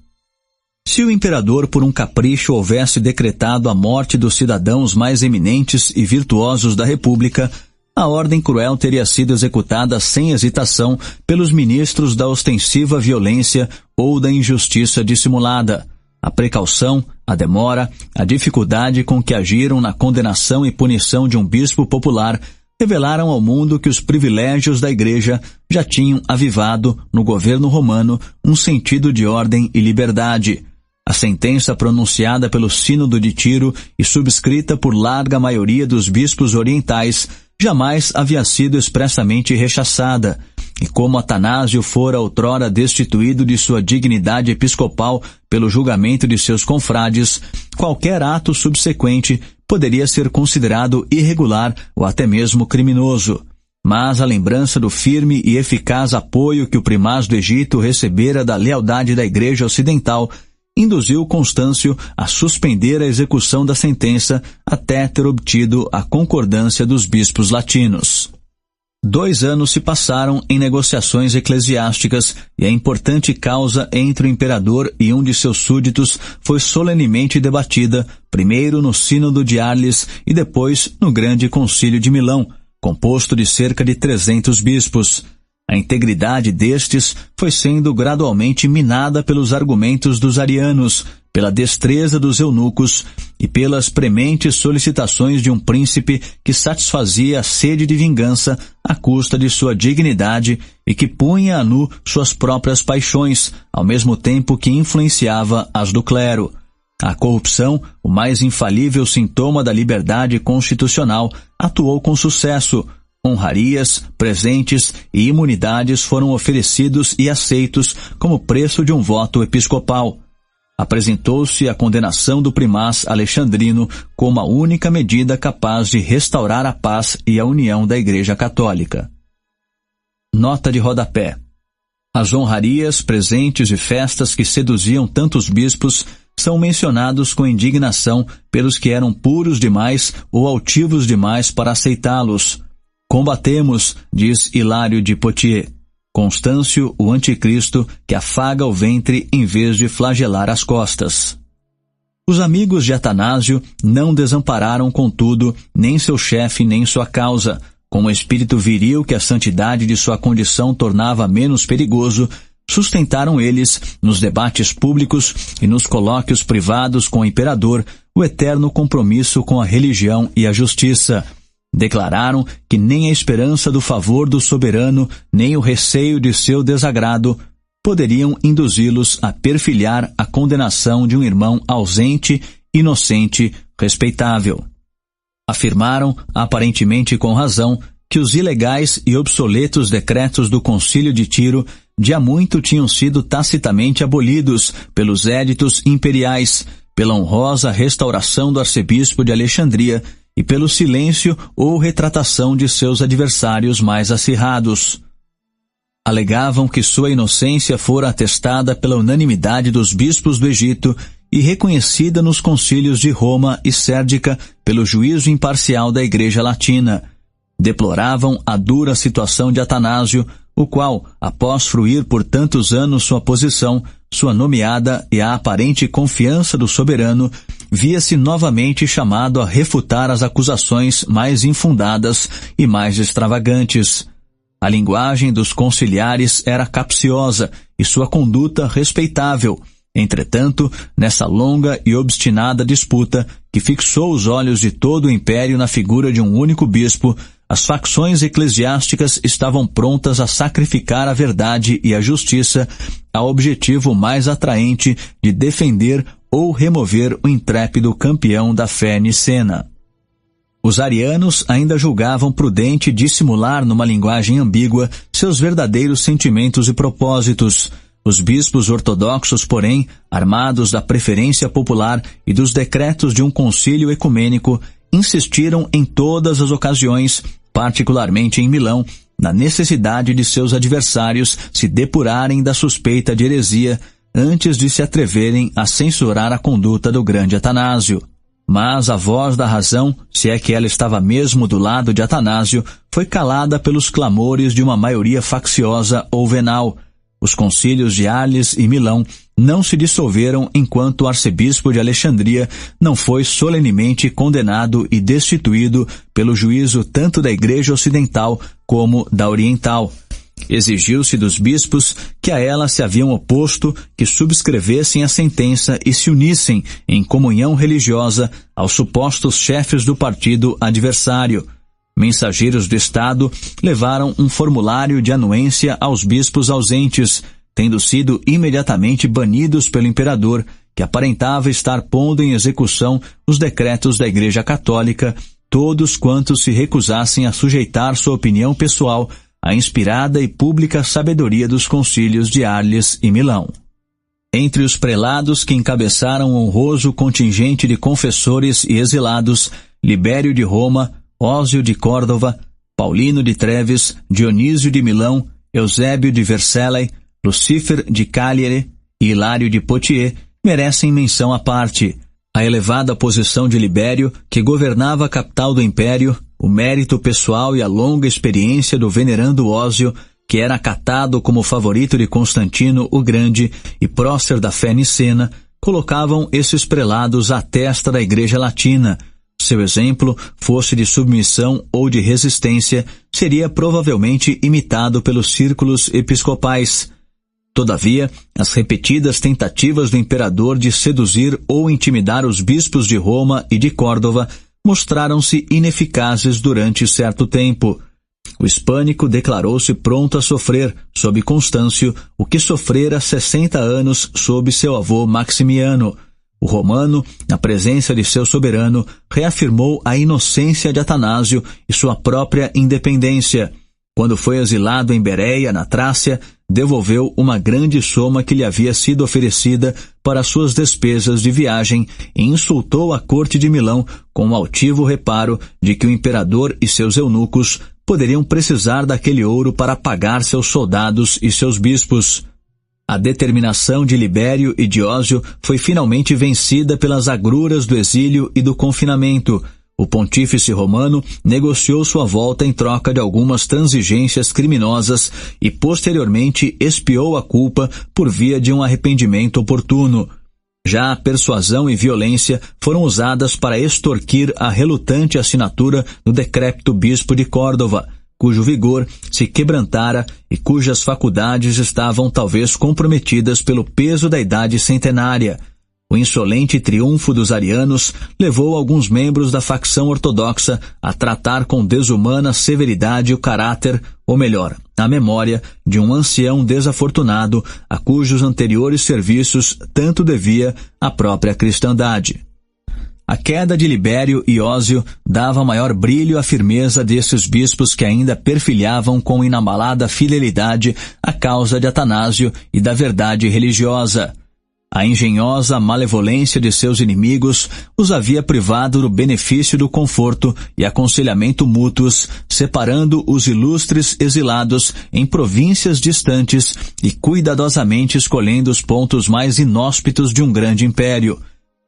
Speaker 1: Se o imperador por um capricho houvesse decretado a morte dos cidadãos mais eminentes e virtuosos da República, a ordem cruel teria sido executada sem hesitação pelos ministros da ostensiva violência ou da injustiça dissimulada. A precaução, a demora, a dificuldade com que agiram na condenação e punição de um bispo popular revelaram ao mundo que os privilégios da Igreja já tinham avivado, no governo romano, um sentido de ordem e liberdade. A sentença pronunciada pelo Sínodo de Tiro e subscrita por larga maioria dos bispos orientais jamais havia sido expressamente rechaçada, e como Atanásio fora outrora destituído de sua dignidade episcopal pelo julgamento de seus confrades, qualquer ato subsequente poderia ser considerado irregular ou até mesmo criminoso. Mas a lembrança do firme e eficaz apoio que o primaz do Egito recebera da lealdade da Igreja Ocidental induziu Constâncio a suspender a execução da sentença até ter obtido a concordância dos bispos latinos. 2 anos se passaram em negociações eclesiásticas e a importante causa entre o imperador e um de seus súditos foi solenemente debatida, primeiro no Sínodo de Arles e depois no Grande Concílio de Milão, composto de cerca de 300 bispos. A integridade destes foi sendo gradualmente minada pelos argumentos dos arianos, pela destreza dos eunucos e pelas prementes solicitações de um príncipe que satisfazia a sede de vingança à custa de sua dignidade e que punha a nu suas próprias paixões, ao mesmo tempo que influenciava as do clero. A corrupção, o mais infalível sintoma da liberdade constitucional, atuou com sucesso. Honrarias, presentes e imunidades foram oferecidos e aceitos como preço de um voto episcopal. Apresentou-se a condenação do primaz alexandrino como a única medida capaz de restaurar a paz e a união da Igreja Católica. Nota de rodapé. As honrarias, presentes e festas que seduziam tantos bispos são mencionados com indignação pelos que eram puros demais ou altivos demais para aceitá-los. Combatemos, diz Hilário de Poitiers, Constâncio, o anticristo, que afaga o ventre em vez de flagelar as costas. Os amigos de Atanásio não desampararam, contudo, nem seu chefe nem sua causa. Com o espírito viril que a santidade de sua condição tornava menos perigoso, sustentaram eles, nos debates públicos e nos colóquios privados com o imperador, o eterno compromisso com a religião e a justiça. Declararam que nem a esperança do favor do soberano, nem o receio de seu desagrado poderiam induzi-los a perfilhar a condenação de um irmão ausente, inocente, respeitável. Afirmaram, aparentemente com razão, que os ilegais e obsoletos decretos do Concílio de Tiro de há muito tinham sido tacitamente abolidos pelos éditos imperiais, pela honrosa restauração do arcebispo de Alexandria e pelo silêncio ou retratação de seus adversários mais acirrados. Alegavam que sua inocência fora atestada pela unanimidade dos bispos do Egito e reconhecida nos concílios de Roma e Sérdica pelo juízo imparcial da Igreja Latina. Deploravam a dura situação de Atanásio, o qual, após fruir por tantos anos sua posição, sua nomeada e a aparente confiança do soberano, via-se novamente chamado a refutar as acusações mais infundadas e mais extravagantes. A linguagem dos conciliares era capciosa e sua conduta respeitável. Entretanto, nessa longa e obstinada disputa, que fixou os olhos de todo o império na figura de um único bispo, as facções eclesiásticas estavam prontas a sacrificar a verdade e a justiça ao objetivo mais atraente de defender ou remover o intrépido campeão da fé nicena. Os arianos ainda julgavam prudente dissimular numa linguagem ambígua seus verdadeiros sentimentos e propósitos. Os bispos ortodoxos, porém, armados da preferência popular e dos decretos de um concílio ecumênico, insistiram em todas as ocasiões, particularmente em Milão, na necessidade de seus adversários se depurarem da suspeita de heresia antes de se atreverem a censurar a conduta do grande Atanásio. Mas a voz da razão, se é que ela estava mesmo do lado de Atanásio, foi calada pelos clamores de uma maioria facciosa ou venal. Os concílios de Arles e Milão não se dissolveram enquanto o arcebispo de Alexandria não foi solenemente condenado e destituído pelo juízo tanto da Igreja Ocidental como da Oriental. Exigiu-se dos bispos que a ela se haviam oposto que subscrevessem a sentença e se unissem em comunhão religiosa aos supostos chefes do partido adversário. Mensageiros do Estado levaram um formulário de anuência aos bispos ausentes, tendo sido imediatamente banidos pelo imperador, que aparentava estar pondo em execução os decretos da Igreja Católica, todos quantos se recusassem a sujeitar sua opinião pessoal à inspirada e pública sabedoria dos concílios de Arles e Milão. Entre os prelados que encabeçaram o honroso contingente de confessores e exilados, Libério de Roma, Ósio de Córdova, Paulino de Treves, Dionísio de Milão, Eusébio de Vercellae, Lucífer de Cagliari e Hilário de Poitiers merecem menção à parte. A elevada posição de Libério, que governava a capital do império, o mérito pessoal e a longa experiência do venerando Ósio, que era acatado como favorito de Constantino o Grande e prócer da fé nicena, colocavam esses prelados à testa da Igreja Latina. Seu exemplo, fosse de submissão ou de resistência, seria provavelmente imitado pelos círculos episcopais. Todavia, as repetidas tentativas do imperador de seduzir ou intimidar os bispos de Roma e de Córdova mostraram-se ineficazes durante certo tempo. O hispânico declarou-se pronto a sofrer, sob Constâncio, o que sofrera 60 anos sob seu avô Maximiano. O romano, na presença de seu soberano, reafirmou a inocência de Atanásio e sua própria independência. Quando foi exilado em Bereia, na Trácia, devolveu uma grande soma que lhe havia sido oferecida para suas despesas de viagem e insultou a corte de Milão com o altivo reparo de que o imperador e seus eunucos poderiam precisar daquele ouro para pagar seus soldados e seus bispos. A determinação de Libério e de Ósio foi finalmente vencida pelas agruras do exílio e do confinamento. O pontífice romano negociou sua volta em troca de algumas transigências criminosas e posteriormente expiou a culpa por via de um arrependimento oportuno. Já a persuasão e violência foram usadas para extorquir a relutante assinatura do decrépito bispo de Córdova, cujo vigor se quebrantara e cujas faculdades estavam talvez comprometidas pelo peso da idade centenária. O insolente triunfo dos arianos levou alguns membros da facção ortodoxa a tratar com desumana severidade o caráter, ou melhor, a memória, de um ancião desafortunado a cujos anteriores serviços tanto devia a própria cristandade. A queda de Libério e Ósio dava maior brilho à firmeza desses bispos que ainda perfilhavam com inabalada fidelidade a causa de Atanásio e da verdade religiosa. A engenhosa malevolência de seus inimigos os havia privado do benefício do conforto e aconselhamento mútuos, separando os ilustres exilados em províncias distantes e cuidadosamente escolhendo os pontos mais inóspitos de um grande império.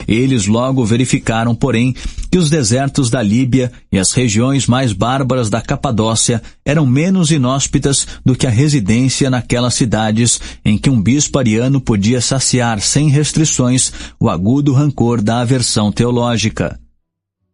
Speaker 1: Eles logo verificaram, porém, que os desertos da Líbia e as regiões mais bárbaras da Capadócia eram menos inóspitas do que a residência naquelas cidades em que um bispo ariano podia saciar sem restrições o agudo rancor da aversão teológica.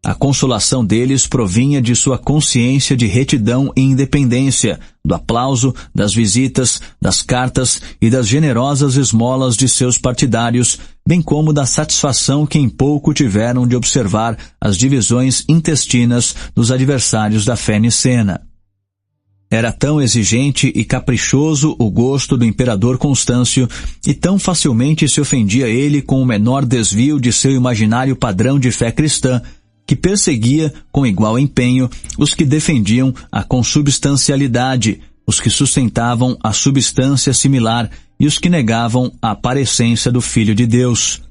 Speaker 1: A consolação deles provinha de sua consciência de retidão e independência, do aplauso, das visitas, das cartas e das generosas esmolas de seus partidários, bem como da satisfação que em pouco tiveram de observar as divisões intestinas dos adversários da fé nicena. Era tão exigente e caprichoso o gosto do imperador Constâncio, e tão facilmente se ofendia ele com o menor desvio de seu imaginário padrão de fé cristã, que perseguia com igual empenho os que defendiam a consubstancialidade, os que sustentavam a substância similar e os que negavam a aparência do Filho de Deus.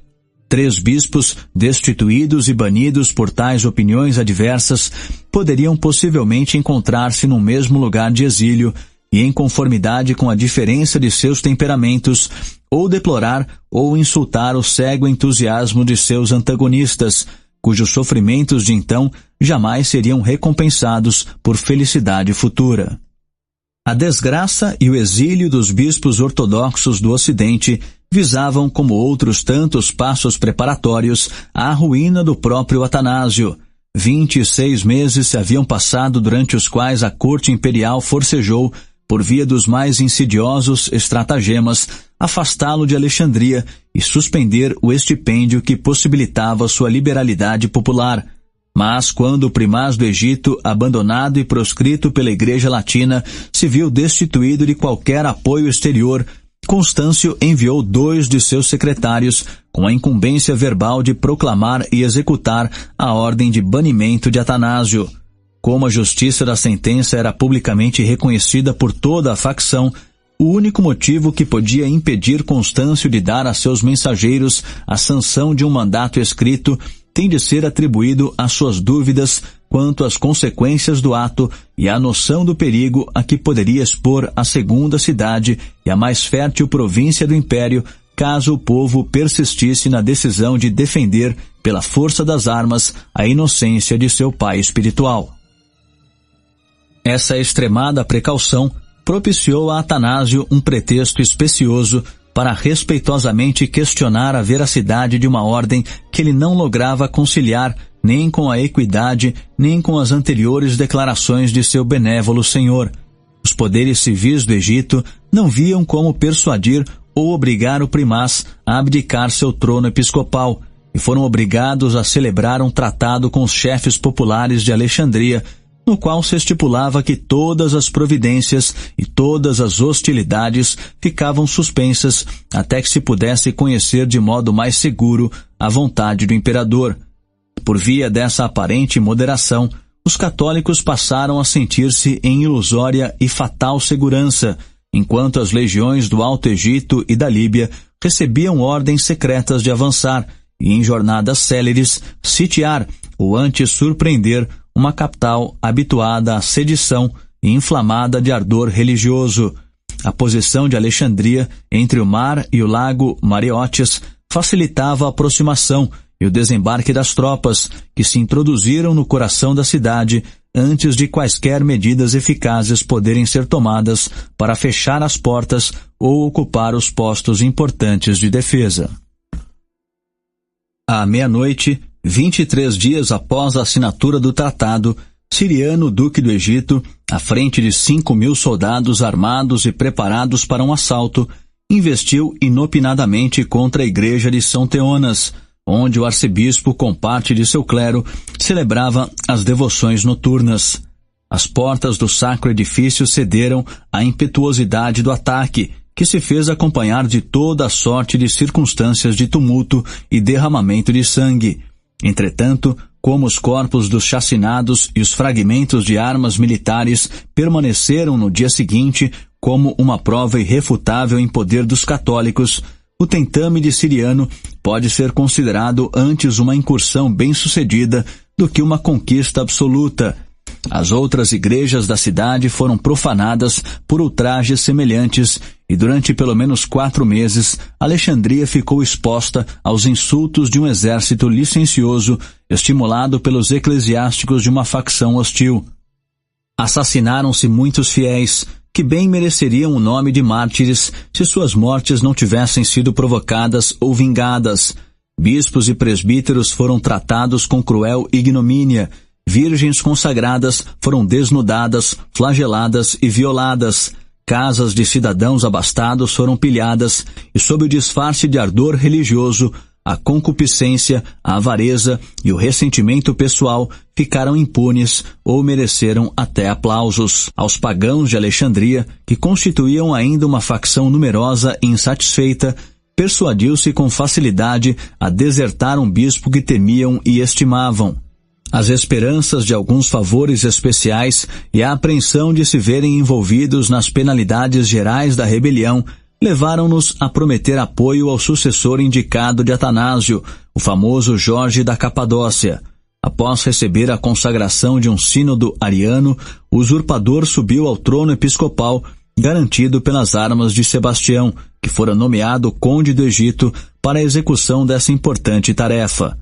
Speaker 1: 3 bispos, destituídos e banidos por tais opiniões adversas, poderiam possivelmente encontrar-se no mesmo lugar de exílio e, em conformidade com a diferença de seus temperamentos, ou deplorar ou insultar o cego entusiasmo de seus antagonistas, cujos sofrimentos de então jamais seriam recompensados por felicidade futura. A desgraça e o exílio dos bispos ortodoxos do Ocidente visavam, como outros tantos passos preparatórios, a ruína do próprio Atanásio. 26 meses se haviam passado durante os quais a corte imperial forcejou, por via dos mais insidiosos estratagemas, afastá-lo de Alexandria e suspender o estipêndio que possibilitava sua liberalidade popular. Mas quando o primaz do Egito, abandonado e proscrito pela Igreja Latina, se viu destituído de qualquer apoio exterior, Constâncio enviou 2 de seus secretários com a incumbência verbal de proclamar e executar a ordem de banimento de Atanásio. Como a justiça da sentença era publicamente reconhecida por toda a facção, o único motivo que podia impedir Constâncio de dar a seus mensageiros a sanção de um mandato escrito tem de ser atribuído às suas dúvidas quanto às consequências do ato e à noção do perigo a que poderia expor a segunda cidade e a mais fértil província do império, caso o povo persistisse na decisão de defender, pela força das armas, a inocência de seu pai espiritual. Essa extremada precaução propiciou a Atanásio um pretexto especioso para respeitosamente questionar a veracidade de uma ordem que ele não lograva conciliar nem com a equidade, nem com as anteriores declarações de seu benévolo senhor. Os poderes civis do Egito não viam como persuadir ou obrigar o primaz a abdicar seu trono episcopal, e foram obrigados a celebrar um tratado com os chefes populares de Alexandria, no qual se estipulava que todas as providências e todas as hostilidades ficavam suspensas até que se pudesse conhecer de modo mais seguro a vontade do imperador. Por via dessa aparente moderação, os católicos passaram a sentir-se em ilusória e fatal segurança, enquanto as legiões do Alto Egito e da Líbia recebiam ordens secretas de avançar e, em jornadas céleres, sitiar ou antes surpreender uma capital habituada à sedição e inflamada de ardor religioso. A posição de Alexandria entre o mar e o lago Mareotes facilitava a aproximação e o desembarque das tropas, que se introduziram no coração da cidade antes de quaisquer medidas eficazes poderem ser tomadas para fechar as portas ou ocupar os postos importantes de defesa. À meia-noite, 23 dias após a assinatura do tratado, Ciriano, duque do Egito, à frente de 5.000 soldados armados e preparados para um assalto, investiu inopinadamente contra a igreja de São Teonas, onde o arcebispo, com parte de seu clero, celebrava as devoções noturnas. As portas do sacro edifício cederam à impetuosidade do ataque, que se fez acompanhar de toda a sorte de circunstâncias de tumulto e derramamento de sangue. Entretanto, como os corpos dos chacinados e os fragmentos de armas militares permaneceram no dia seguinte como uma prova irrefutável em poder dos católicos, o tentame de Ciriano pode ser considerado antes uma incursão bem-sucedida do que uma conquista absoluta. As outras igrejas da cidade foram profanadas por ultrajes semelhantes e durante pelo menos 4 meses Alexandria ficou exposta aos insultos de um exército licencioso estimulado pelos eclesiásticos de uma facção hostil. Assassinaram-se muitos fiéis, que bem mereceriam o nome de mártires se suas mortes não tivessem sido provocadas ou vingadas. Bispos e presbíteros foram tratados com cruel ignomínia. Virgens consagradas foram desnudadas, flageladas e violadas. Casas de cidadãos abastados foram pilhadas e, sob o disfarce de ardor religioso, a concupiscência, a avareza e o ressentimento pessoal ficaram impunes ou mereceram até aplausos. Aos pagãos de Alexandria, que constituíam ainda uma facção numerosa e insatisfeita, persuadiu-se com facilidade a desertar um bispo que temiam e estimavam. As esperanças de alguns favores especiais e a apreensão de se verem envolvidos nas penalidades gerais da rebelião levaram-nos a prometer apoio ao sucessor indicado de Atanásio, o famoso Jorge da Capadócia. Após receber a consagração de um sínodo ariano, o usurpador subiu ao trono episcopal, garantido pelas armas de Sebastião, que fora nomeado conde do Egito para a execução dessa importante tarefa.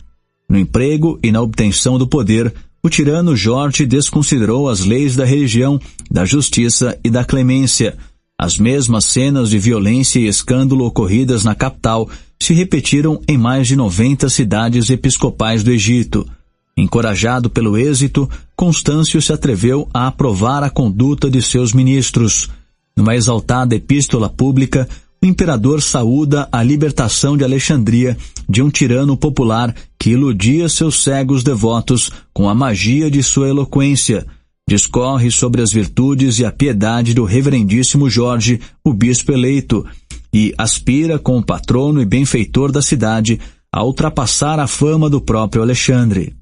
Speaker 1: No emprego e na obtenção do poder, o tirano Jorge desconsiderou as leis da religião, da justiça e da clemência. As mesmas cenas de violência e escândalo ocorridas na capital se repetiram em mais de 90 cidades episcopais do Egito. Encorajado pelo êxito, Constâncio se atreveu a aprovar a conduta de seus ministros. Numa exaltada epístola pública, o imperador saúda a libertação de Alexandria de um tirano popular que iludia seus cegos devotos com a magia de sua eloquência. Discorre sobre as virtudes e a piedade do reverendíssimo Jorge, o bispo eleito, e aspira com o patrono e benfeitor da cidade a ultrapassar a fama do próprio Alexandre.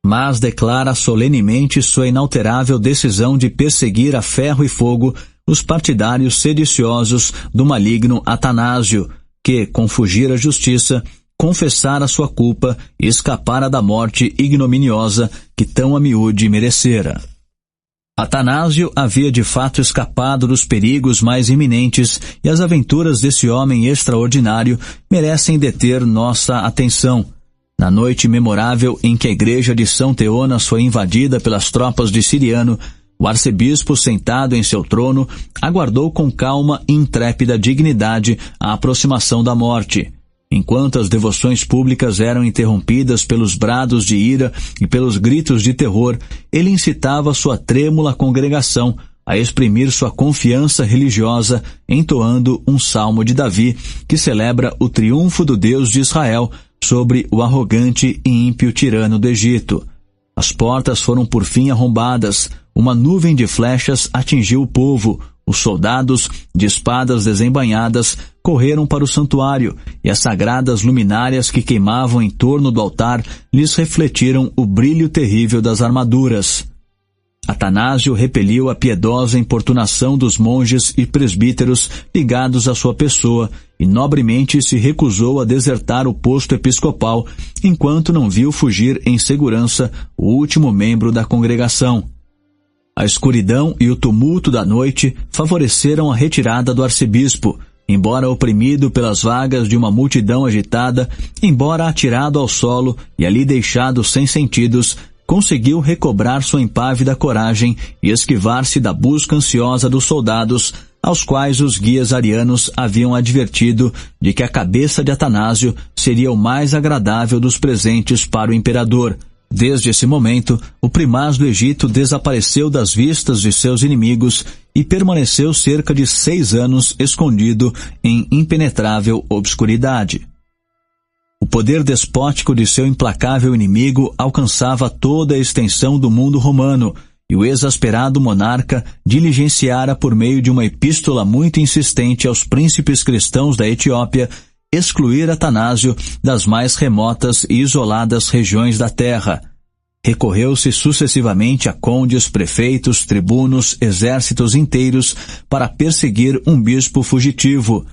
Speaker 1: Mas declara solenemente sua inalterável decisão de perseguir a ferro e fogo os partidários sediciosos do maligno Atanásio, que, com fugir à justiça, confessara sua culpa e escapara da morte ignominiosa que tão a miúde merecera. Atanásio havia de fato escapado dos perigos mais iminentes, e as aventuras desse homem extraordinário merecem deter nossa atenção. Na noite memorável em que a igreja de São Teonas foi invadida pelas tropas de Ciriano, o arcebispo, sentado em seu trono, aguardou com calma e intrépida dignidade a aproximação da morte. Enquanto as devoções públicas eram interrompidas pelos brados de ira e pelos gritos de terror, ele incitava sua trêmula congregação a exprimir sua confiança religiosa, entoando um salmo de Davi, que celebra o triunfo do Deus de Israel sobre o arrogante e ímpio tirano do Egito. As portas foram por fim arrombadas, uma nuvem de flechas atingiu o povo, os soldados, de espadas desembainhadas, correram para o santuário, e as sagradas luminárias que queimavam em torno do altar lhes refletiram o brilho terrível das armaduras. Atanásio repeliu a piedosa importunação dos monges e presbíteros ligados à sua pessoa e nobremente se recusou a desertar o posto episcopal, enquanto não viu fugir em segurança o último membro da congregação. A escuridão e o tumulto da noite favoreceram a retirada do arcebispo, embora oprimido pelas vagas de uma multidão agitada, embora atirado ao solo e ali deixado sem sentidos, conseguiu recobrar sua impávida coragem e esquivar-se da busca ansiosa dos soldados, aos quais os guias arianos haviam advertido de que a cabeça de Atanásio seria o mais agradável dos presentes para o imperador. Desde esse momento, o primaz do Egito desapareceu das vistas de seus inimigos e permaneceu cerca de 6 anos escondido em impenetrável obscuridade. O poder despótico de seu implacável inimigo alcançava toda a extensão do mundo romano, e o exasperado monarca diligenciara por meio de uma epístola muito insistente aos príncipes cristãos da Etiópia excluir Atanásio das mais remotas e isoladas regiões da terra. Recorreu-se sucessivamente a condes, prefeitos, tribunos, exércitos inteiros para perseguir um bispo fugitivo.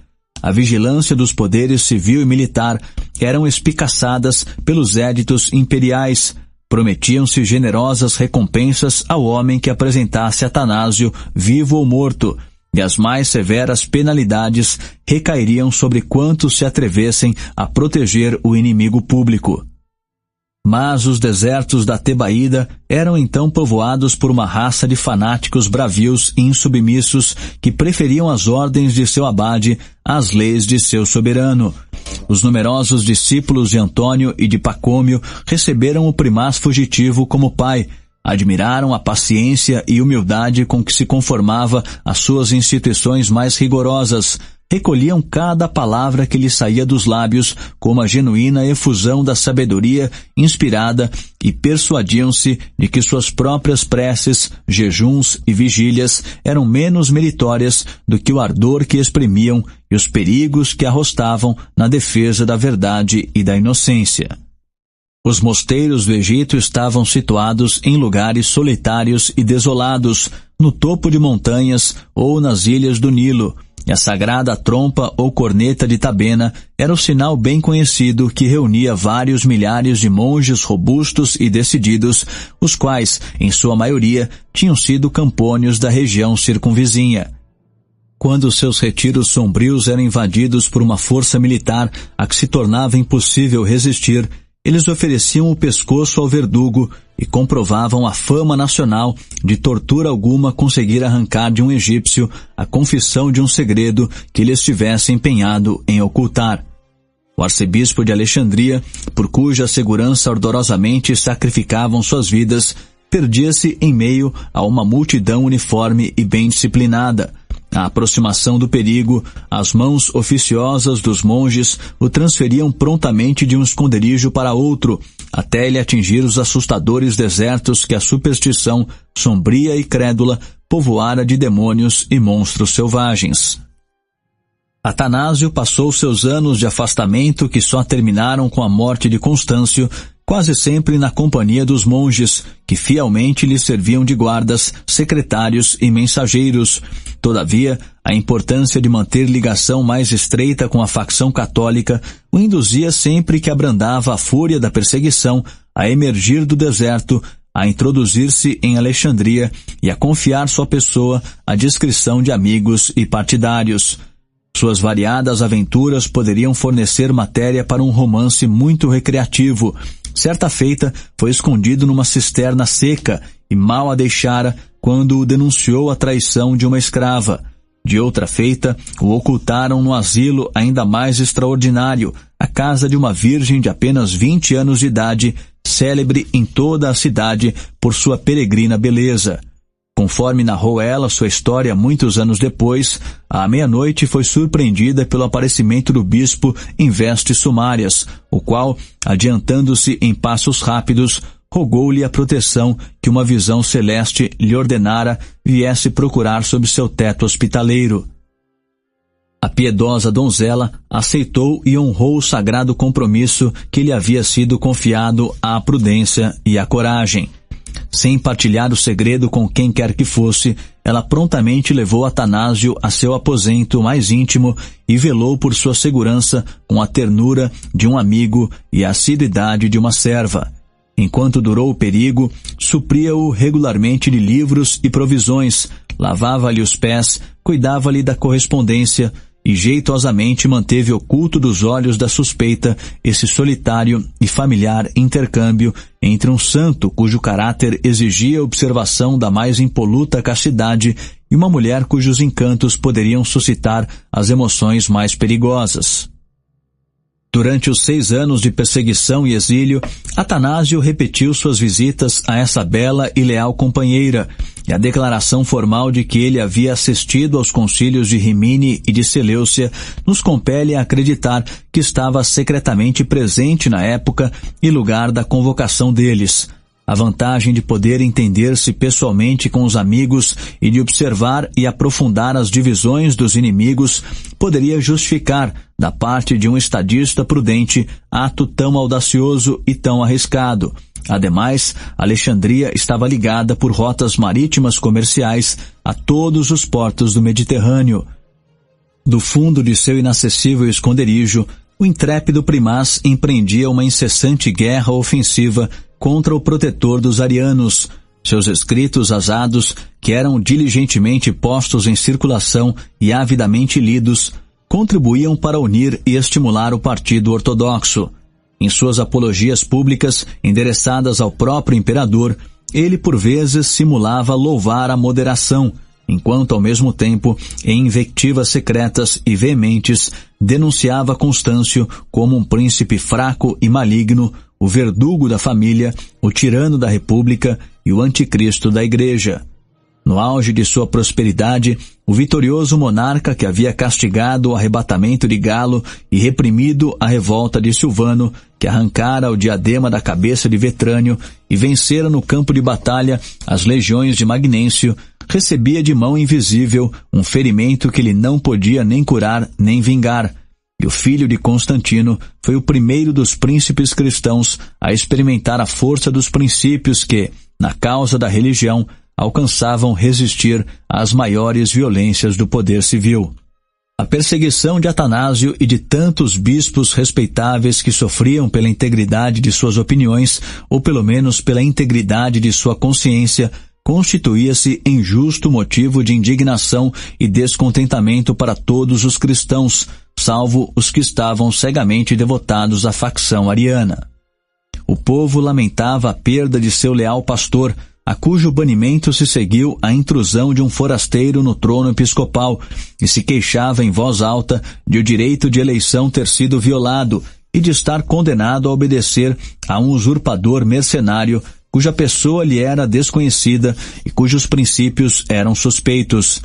Speaker 1: A vigilância dos poderes civil e militar eram espicaçadas pelos éditos imperiais. Prometiam-se generosas recompensas ao homem que apresentasse Atanásio, vivo ou morto, e as mais severas penalidades recairiam sobre quantos se atrevessem a proteger o inimigo público. Mas os desertos da Tebaída eram então povoados por uma raça de fanáticos bravios e insubmissos que preferiam as ordens de seu abade às leis de seu soberano. Os numerosos discípulos de Antônio e de Pacômio receberam o primaz fugitivo como pai, admiraram a paciência e humildade com que se conformava às suas instituições mais rigorosas, recolhiam cada palavra que lhe saía dos lábios como a genuína efusão da sabedoria inspirada e persuadiam-se de que suas próprias preces, jejuns e vigílias eram menos meritórias do que o ardor que exprimiam e os perigos que arrostavam na defesa da verdade e da inocência. Os mosteiros do Egito estavam situados em lugares solitários e desolados, no topo de montanhas ou nas ilhas do Nilo, e a sagrada trompa ou corneta de Tabena era o sinal bem conhecido que reunia vários milhares de monges robustos e decididos, os quais, em sua maioria, tinham sido campônios da região circunvizinha. Quando seus retiros sombrios eram invadidos por uma força militar a que se tornava impossível resistir, eles ofereciam o pescoço ao verdugo e comprovavam a fama nacional de tortura alguma conseguir arrancar de um egípcio a confissão de um segredo que ele estivesse empenhado em ocultar. O arcebispo de Alexandria, por cuja segurança ardorosamente sacrificavam suas vidas, perdia-se em meio a uma multidão uniforme e bem disciplinada, À aproximação do perigo, as mãos oficiosas dos monges o transferiam prontamente de um esconderijo para outro, até ele atingir os assustadores desertos que a superstição, sombria e crédula, povoara de demônios e monstros selvagens. Atanásio passou seus anos de afastamento, que só terminaram com a morte de Constâncio, quase sempre na companhia dos monges, que fielmente lhe serviam de guardas, secretários e mensageiros. Todavia, a importância de manter ligação mais estreita com a facção católica o induzia, sempre que abrandava a fúria da perseguição, a emergir do deserto, a introduzir-se em Alexandria e a confiar sua pessoa à discrição de amigos e partidários. Suas variadas aventuras poderiam fornecer matéria para um romance muito recreativo. Certa feita, foi escondido numa cisterna seca e mal a deixara quando o denunciou a traição de uma escrava. De outra feita, o ocultaram no asilo ainda mais extraordinário, a casa de uma virgem de apenas 20 anos de idade, célebre em toda a cidade por sua peregrina beleza. Conforme narrou ela sua história muitos anos depois, à meia-noite foi surpreendida pelo aparecimento do bispo em vestes sumárias, o qual, adiantando-se em passos rápidos, rogou-lhe a proteção que uma visão celeste lhe ordenara viesse procurar sob seu teto hospitaleiro. A piedosa donzela aceitou e honrou o sagrado compromisso que lhe havia sido confiado à prudência e à coragem. Sem partilhar o segredo com quem quer que fosse, ela prontamente levou Atanásio a seu aposento mais íntimo e velou por sua segurança com a ternura de um amigo e a assiduidade de uma serva. Enquanto durou o perigo, supria-o regularmente de livros e provisões, lavava-lhe os pés, cuidava-lhe da correspondência e jeitosamente manteve oculto dos olhos da suspeita esse solitário e familiar intercâmbio entre um santo cujo caráter exigia observação da mais impoluta castidade e uma mulher cujos encantos poderiam suscitar as emoções mais perigosas. Durante os 6 anos de perseguição e exílio, Atanásio repetiu suas visitas a essa bela e leal companheira, e a declaração formal de que ele havia assistido aos concílios de Rimini e de Seleucia nos compele a acreditar que estava secretamente presente na época e lugar da convocação deles. A vantagem de poder entender-se pessoalmente com os amigos e de observar e aprofundar as divisões dos inimigos poderia justificar, da parte de um estadista prudente, ato tão audacioso e tão arriscado. Ademais, Alexandria estava ligada por rotas marítimas comerciais a todos os portos do Mediterrâneo. Do fundo de seu inacessível esconderijo, o intrépido primaz empreendia uma incessante guerra ofensiva contra o protetor dos arianos. Seus escritos azados, que eram diligentemente postos em circulação e avidamente lidos, contribuíam para unir e estimular o partido ortodoxo. Em suas apologias públicas, endereçadas ao próprio imperador, ele por vezes simulava louvar a moderação, enquanto ao mesmo tempo, em invectivas secretas e veementes, denunciava Constâncio como um príncipe fraco e maligno, o verdugo da família, o tirano da república e o anticristo da igreja. No auge de sua prosperidade, o vitorioso monarca que havia castigado o arrebatamento de Galo e reprimido a revolta de Silvano, que arrancara o diadema da cabeça de Vetrânio e vencera no campo de batalha as legiões de Magnêncio, recebia de mão invisível um ferimento que ele não podia nem curar nem vingar. E o filho de Constantino foi o primeiro dos príncipes cristãos a experimentar a força dos princípios que, na causa da religião, alcançavam resistir às maiores violências do poder civil. A perseguição de Atanásio e de tantos bispos respeitáveis que sofriam pela integridade de suas opiniões, ou pelo menos pela integridade de sua consciência, constituía-se em justo motivo de indignação e descontentamento para todos os cristãos, salvo os que estavam cegamente devotados à facção ariana. O povo lamentava a perda de seu leal pastor, a cujo banimento se seguiu a intrusão de um forasteiro no trono episcopal, e se queixava em voz alta de o direito de eleição ter sido violado e de estar condenado a obedecer a um usurpador mercenário cuja pessoa lhe era desconhecida e cujos princípios eram suspeitos.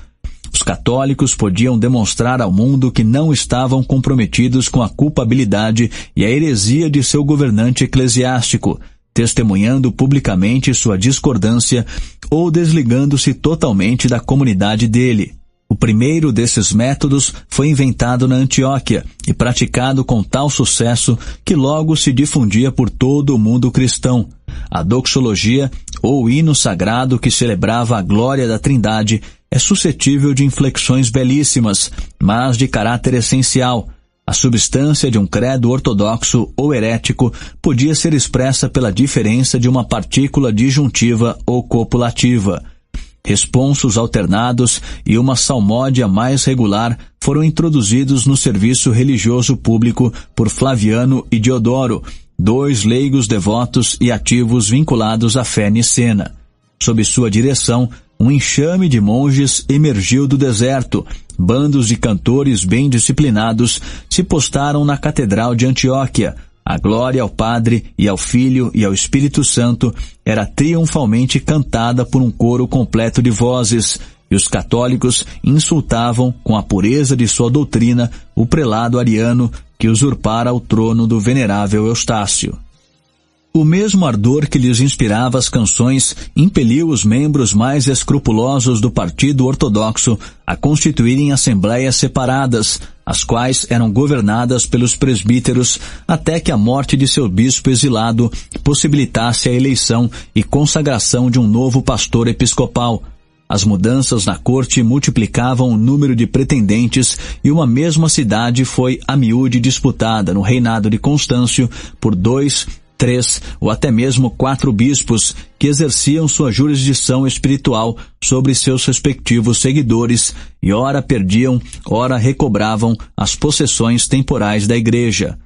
Speaker 1: Os católicos podiam demonstrar ao mundo que não estavam comprometidos com a culpabilidade e a heresia de seu governante eclesiástico, testemunhando publicamente sua discordância ou desligando-se totalmente da comunidade dele. O primeiro desses métodos foi inventado na Antioquia e praticado com tal sucesso que logo se difundia por todo o mundo cristão. A doxologia, ou hino sagrado que celebrava a glória da Trindade, é suscetível de inflexões belíssimas, mas de caráter essencial. A substância de um credo ortodoxo ou herético podia ser expressa pela diferença de uma partícula disjuntiva ou copulativa. Responsos alternados e uma salmódia mais regular foram introduzidos no serviço religioso público por Flaviano e Diodoro, dois leigos devotos e ativos vinculados à fé nicena. Sob sua direção, um enxame de monges emergiu do deserto. Bandos de cantores bem disciplinados se postaram na Catedral de Antioquia. A glória ao Padre e ao Filho e ao Espírito Santo era triunfalmente cantada por um coro completo de vozes, e os católicos insultavam, com a pureza de sua doutrina, o prelado ariano que usurpara o trono do venerável Eustácio. O mesmo ardor que lhes inspirava as canções impeliu os membros mais escrupulosos do Partido Ortodoxo a constituírem assembleias separadas, as quais eram governadas pelos presbíteros até que a morte de seu bispo exilado possibilitasse a eleição e consagração de um novo pastor episcopal. As mudanças na corte multiplicavam o número de pretendentes e uma mesma cidade foi a miúde disputada no reinado de Constâncio por 2, 3 ou até mesmo 4 bispos que exerciam sua jurisdição espiritual sobre seus respectivos seguidores e ora perdiam, ora recobravam as possessões temporais da Igreja.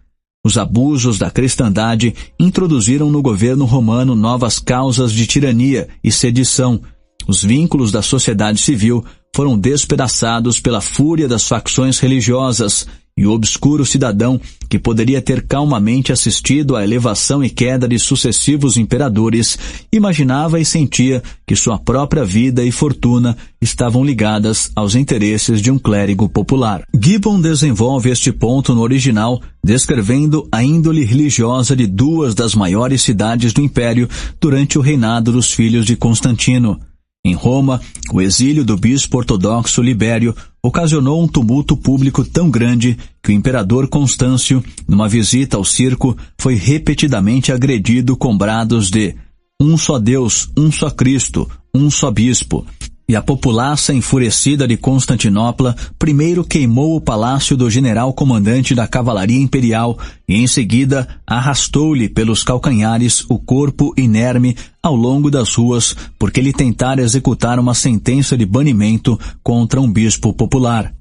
Speaker 1: Os abusos da cristandade introduziram no governo romano novas causas de tirania e sedição. Os vínculos da sociedade civil foram despedaçados pela fúria das facções religiosas, e o obscuro cidadão, que poderia ter calmamente assistido à elevação e queda de sucessivos imperadores, imaginava e sentia que sua própria vida e fortuna estavam ligadas aos interesses de um clérigo popular. Gibbon desenvolve este ponto no original, descrevendo a índole religiosa de duas das maiores cidades do Império durante o reinado dos filhos de Constantino. Em Roma, o exílio do bispo ortodoxo Libério ocasionou um tumulto público tão grande que o imperador Constâncio, numa visita ao circo, foi repetidamente agredido com brados de "Um só Deus, um só Cristo, um só bispo". E a populaça enfurecida de Constantinopla primeiro queimou o palácio do general-comandante da cavalaria imperial e em seguida arrastou-lhe pelos calcanhares o corpo inerme ao longo das ruas porque ele tentara executar uma sentença de banimento contra um bispo popular.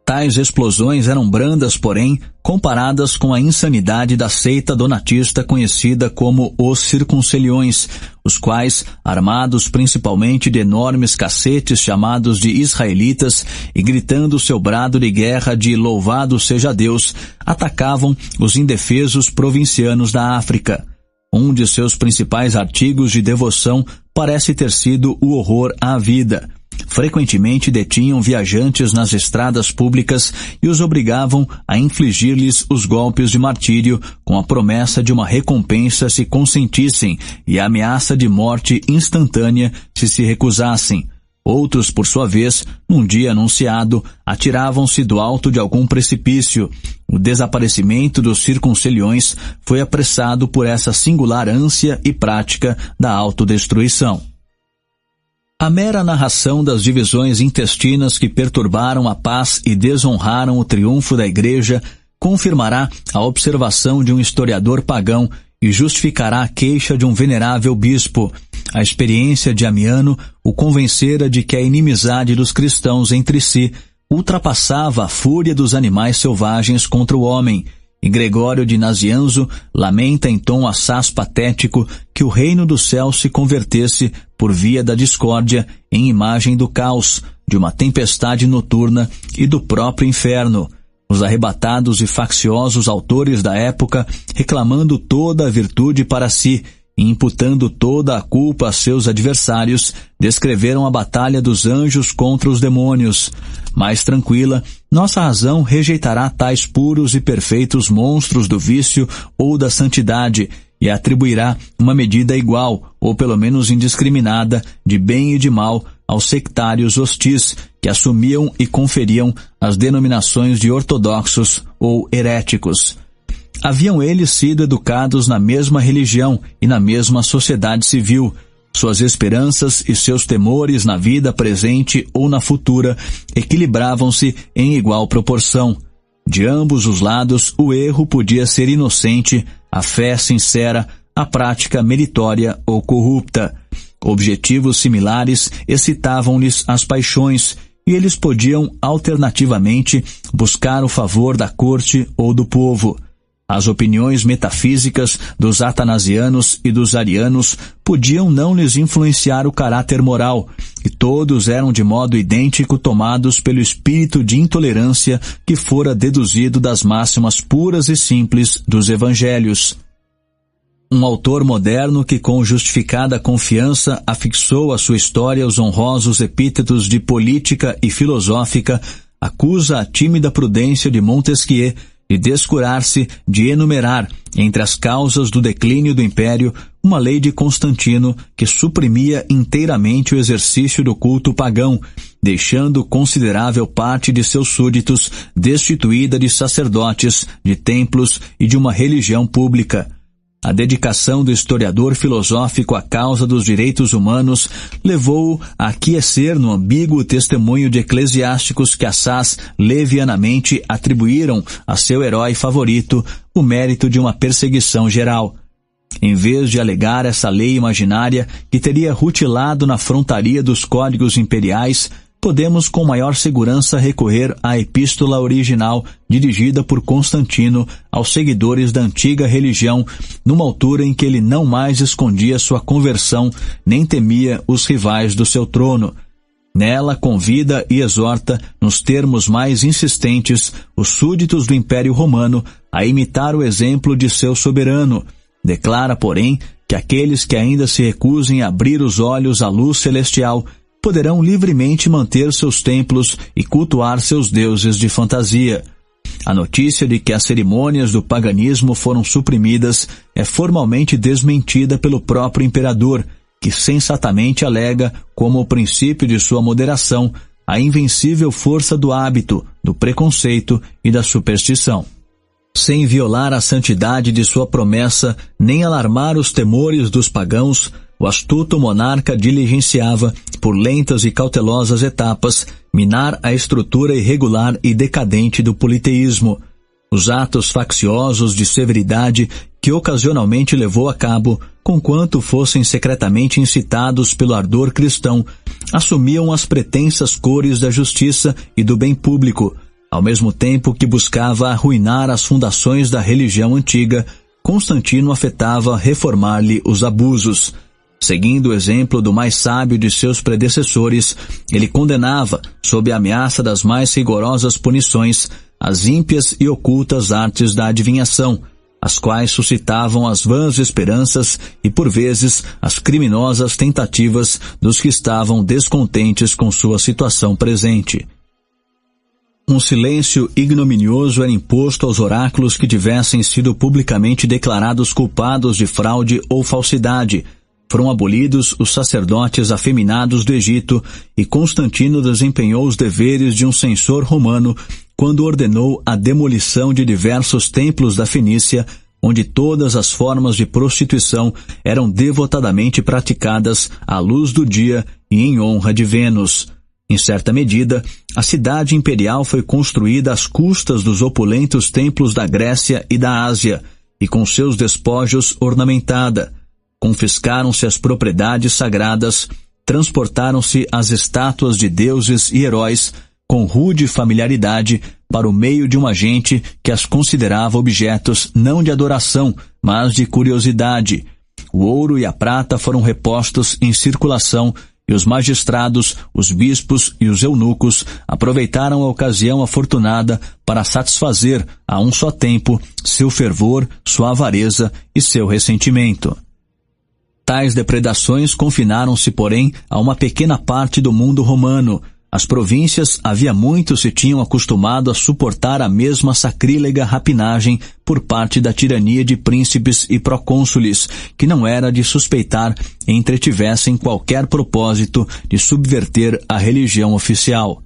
Speaker 1: Tais explosões eram brandas, porém, comparadas com a insanidade da seita donatista conhecida como os circunceliões, os quais, armados principalmente de enormes cacetes chamados de israelitas e gritando seu brado de guerra de "Louvado seja Deus", atacavam os indefesos provincianos da África. Um de seus principais artigos de devoção parece ter sido o horror à vida. Frequentemente detinham viajantes nas estradas públicas e os obrigavam a infligir-lhes os golpes de martírio com a promessa de uma recompensa se consentissem e a ameaça de morte instantânea se recusassem. Outros, por sua vez, num dia anunciado, atiravam-se do alto de algum precipício. O desaparecimento dos circunceliões foi apressado por essa singular ânsia e prática da autodestruição. A mera narração das divisões intestinas que perturbaram a paz e desonraram o triunfo da Igreja confirmará a observação de um historiador pagão e justificará a queixa de um venerável bispo. A experiência de Amiano o convencera de que a inimizade dos cristãos entre si ultrapassava a fúria dos animais selvagens contra o homem, e Gregório de Nazianzo lamenta em tom assaz patético que o reino do céu se convertesse, por via da discórdia, em imagem do caos, de uma tempestade noturna e do próprio inferno. Os arrebatados e facciosos autores da época, reclamando toda a virtude para si, e imputando toda a culpa a seus adversários, descreveram a batalha dos anjos contra os demônios. Mais tranquila, nossa razão rejeitará tais puros e perfeitos monstros do vício ou da santidade e atribuirá uma medida igual, ou pelo menos indiscriminada, de bem e de mal aos sectários hostis que assumiam e conferiam as denominações de ortodoxos ou heréticos. Haviam eles sido educados na mesma religião e na mesma sociedade civil. Suas esperanças e seus temores na vida presente ou na futura equilibravam-se em igual proporção. De ambos os lados, o erro podia ser inocente, a fé sincera, a prática meritória ou corrupta. Objetivos similares excitavam-lhes as paixões, e eles podiam, alternativamente, buscar o favor da corte ou do povo. As opiniões metafísicas dos atanasianos e dos arianos podiam não lhes influenciar o caráter moral, e todos eram de modo idêntico tomados pelo espírito de intolerância que fora deduzido das máximas puras e simples dos evangelhos. Um autor moderno que com justificada confiança afixou à sua história os honrosos epítetos de política e filosófica, acusa a tímida prudência de Montesquieu de descurar-se de enumerar, entre as causas do declínio do império, uma lei de Constantino que suprimia inteiramente o exercício do culto pagão, deixando considerável parte de seus súditos destituída de sacerdotes, de templos e de uma religião pública. A dedicação do historiador filosófico à causa dos direitos humanos levou-o a aquecer no ambíguo testemunho de eclesiásticos que assaz levianamente atribuíram a seu herói favorito o mérito de uma perseguição geral. Em vez de alegar essa lei imaginária que teria rutilado na frontaria dos códigos imperiais, podemos com maior segurança recorrer à epístola original dirigida por Constantino aos seguidores da antiga religião, numa altura em que ele não mais escondia sua conversão, nem temia os rivais do seu trono. Nela convida e exorta, nos termos mais insistentes, os súditos do Império Romano a imitar o exemplo de seu soberano. Declara, porém, que aqueles que ainda se recusem a abrir os olhos à luz celestial poderão livremente manter seus templos e cultuar seus deuses de fantasia. A notícia de que as cerimônias do paganismo foram suprimidas é formalmente desmentida pelo próprio imperador, que sensatamente alega, como o princípio de sua moderação, a invencível força do hábito, do preconceito e da superstição. Sem violar a santidade de sua promessa, nem alarmar os temores dos pagãos, o astuto monarca diligenciava, por lentas e cautelosas etapas, minar a estrutura irregular e decadente do politeísmo. Os atos facciosos de severidade que ocasionalmente levou a cabo, conquanto fossem secretamente incitados pelo ardor cristão, assumiam as pretensas cores da justiça e do bem público, ao mesmo tempo que buscava arruinar as fundações da religião antiga. Constantino afetava reformar-lhe os abusos. Seguindo o exemplo do mais sábio de seus predecessores, ele condenava, sob a ameaça das mais rigorosas punições, as ímpias e ocultas artes da adivinhação, as quais suscitavam as vãs esperanças e, por vezes, as criminosas tentativas dos que estavam descontentes com sua situação presente. Um silêncio ignominioso era imposto aos oráculos que tivessem sido publicamente declarados culpados de fraude ou falsidade. Foram abolidos os sacerdotes afeminados do Egito, e Constantino desempenhou os deveres de um censor romano quando ordenou a demolição de diversos templos da Fenícia, onde todas as formas de prostituição eram devotadamente praticadas à luz do dia e em honra de Vênus. Em certa medida, a cidade imperial foi construída às custas dos opulentos templos da Grécia e da Ásia, e com seus despojos ornamentada. Confiscaram-se as propriedades sagradas, transportaram-se as estátuas de deuses e heróis, com rude familiaridade, para o meio de uma gente que as considerava objetos não de adoração, mas de curiosidade. O ouro e a prata foram repostos em circulação, e os magistrados, os bispos e os eunucos aproveitaram a ocasião afortunada para satisfazer, a um só tempo, seu fervor, sua avareza e seu ressentimento. Tais depredações confinaram-se, porém, a uma pequena parte do mundo romano. As províncias havia muito se tinham acostumado a suportar a mesma sacrílega rapinagem por parte da tirania de príncipes e procônsules, que não era de suspeitar entretivessem qualquer propósito de subverter a religião oficial.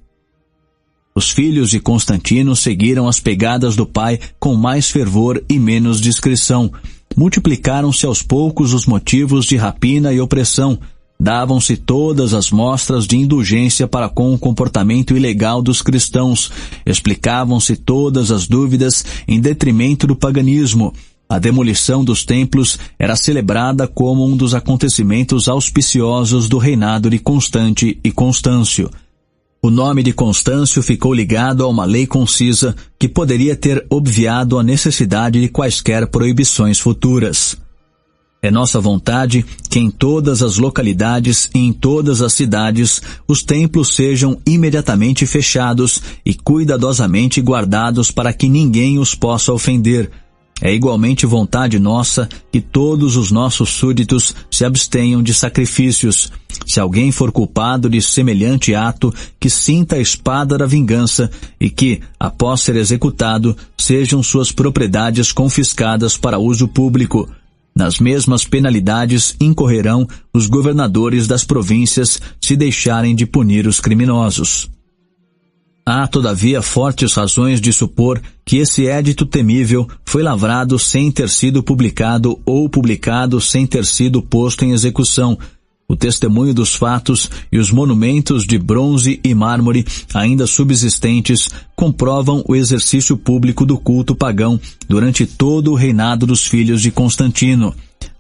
Speaker 1: Os filhos de Constantino seguiram as pegadas do pai com mais fervor e menos discrição. Multiplicaram-se aos poucos os motivos de rapina e opressão. Davam-se todas as mostras de indulgência para com o comportamento ilegal dos cristãos. Explicavam-se todas as dúvidas em detrimento do paganismo. A demolição dos templos era celebrada como um dos acontecimentos auspiciosos do reinado de Constante e Constâncio. O nome de Constâncio ficou ligado a uma lei concisa que poderia ter obviado a necessidade de quaisquer proibições futuras. É nossa vontade que em todas as localidades e em todas as cidades os templos sejam imediatamente fechados e cuidadosamente guardados para que ninguém os possa ofender. É igualmente vontade nossa que todos os nossos súditos se abstenham de sacrifícios. Se alguém for culpado de semelhante ato, que sinta a espada da vingança e que, após ser executado, sejam suas propriedades confiscadas para uso público. Nas mesmas penalidades incorrerão os governadores das províncias se deixarem de punir os criminosos. Há, todavia, fortes razões de supor que esse édito temível foi lavrado sem ter sido publicado ou publicado sem ter sido posto em execução. O testemunho dos fatos e os monumentos de bronze e mármore ainda subsistentes comprovam o exercício público do culto pagão durante todo o reinado dos filhos de Constantino.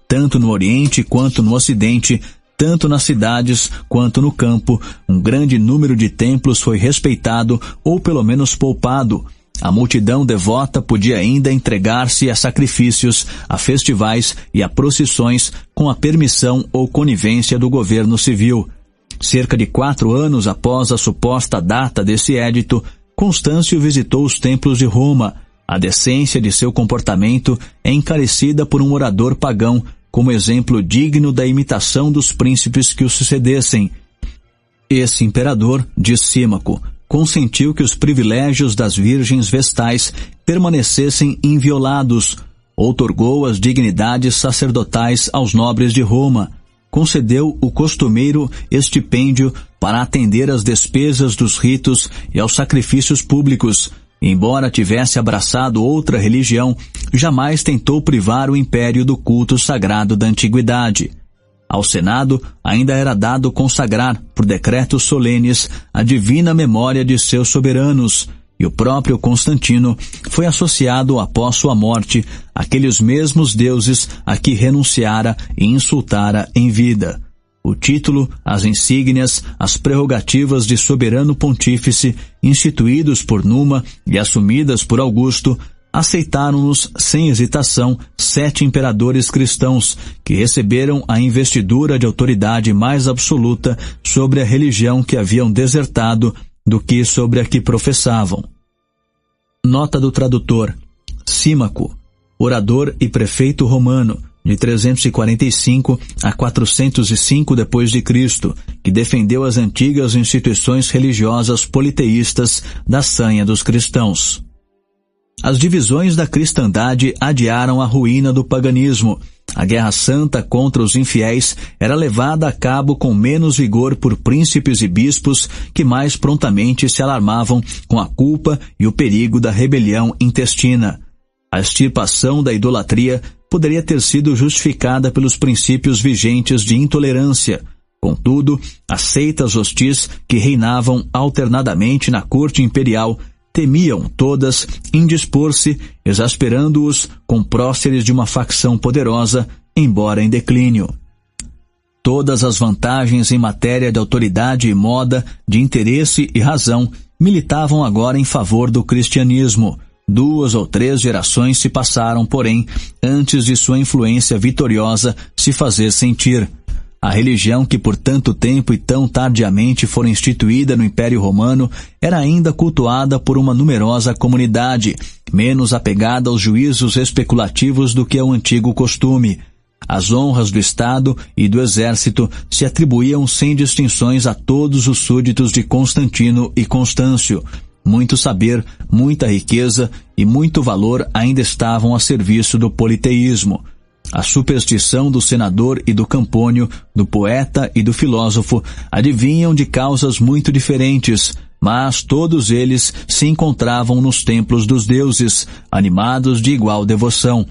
Speaker 1: Tanto no Oriente quanto no Ocidente, tanto nas cidades quanto no campo, um grande número de templos foi respeitado ou pelo menos poupado. A multidão devota podia ainda entregar-se a sacrifícios, a festivais e a procissões com a permissão ou conivência do governo civil. Cerca de 4 anos após a suposta data desse édito, Constâncio visitou os templos de Roma. A decência de seu comportamento é encarecida por um orador pagão como exemplo digno da imitação dos príncipes que o sucedessem. Esse imperador, diz Símaco, consentiu que os privilégios das virgens vestais permanecessem inviolados, outorgou as dignidades sacerdotais aos nobres de Roma, concedeu o costumeiro estipêndio para atender às despesas dos ritos e aos sacrifícios públicos. Embora tivesse abraçado outra religião, jamais tentou privar o império do culto sagrado da antiguidade. Ao Senado ainda era dado consagrar, por decretos solenes, a divina memória de seus soberanos, e o próprio Constantino foi associado após sua morte àqueles mesmos deuses a que renunciara e insultara em vida. O título, as insígnias, as prerrogativas de soberano pontífice, instituídos por Numa e assumidas por Augusto, aceitaram-nos sem hesitação 7 imperadores cristãos, que receberam a investidura de autoridade mais absoluta sobre a religião que haviam desertado do que sobre a que professavam. Nota do tradutor. Símaco, orador e prefeito romano, de 345 a 405 d.C., que defendeu as antigas instituições religiosas politeístas da sanha dos cristãos. As divisões da cristandade adiaram a ruína do paganismo. A guerra santa contra os infiéis era levada a cabo com menos vigor por príncipes e bispos que mais prontamente se alarmavam com a culpa e o perigo da rebelião intestina. A extirpação da idolatria poderia ter sido justificada pelos princípios vigentes de intolerância. Contudo, as seitas hostis que reinavam alternadamente na corte imperial temiam todas indispor-se, exasperando-os com próceres de uma facção poderosa, embora em declínio. Todas as vantagens em matéria de autoridade e moda, de interesse e razão, militavam agora em favor do cristianismo. 2 ou 3 gerações se passaram, porém, antes de sua influência vitoriosa se fazer sentir. A religião que por tanto tempo e tão tardiamente fora instituída no Império Romano era ainda cultuada por uma numerosa comunidade, menos apegada aos juízos especulativos do que ao antigo costume. as honras do Estado e do Exército se atribuíam sem distinções a todos os súditos de Constantino e Constâncio. Muito saber, muita riqueza e muito valor ainda estavam a serviço do politeísmo. A superstição do senador e do Campônio, do poeta e do filósofo, adivinham de causas muito diferentes, mas todos eles se encontravam nos templos dos deuses, animados de igual devoção.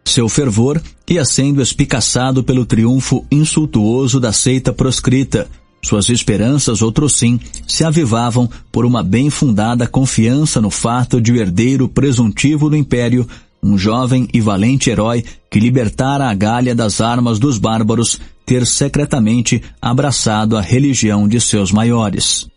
Speaker 1: Seu fervor ia sendo espicaçado pelo triunfo insultuoso da seita proscrita. Suas esperanças, outrossim, se avivavam por uma bem fundada confiança no fato de o herdeiro presuntivo do império, um jovem e valente herói que libertara a Gália das armas dos bárbaros, ter secretamente abraçado a religião de seus maiores.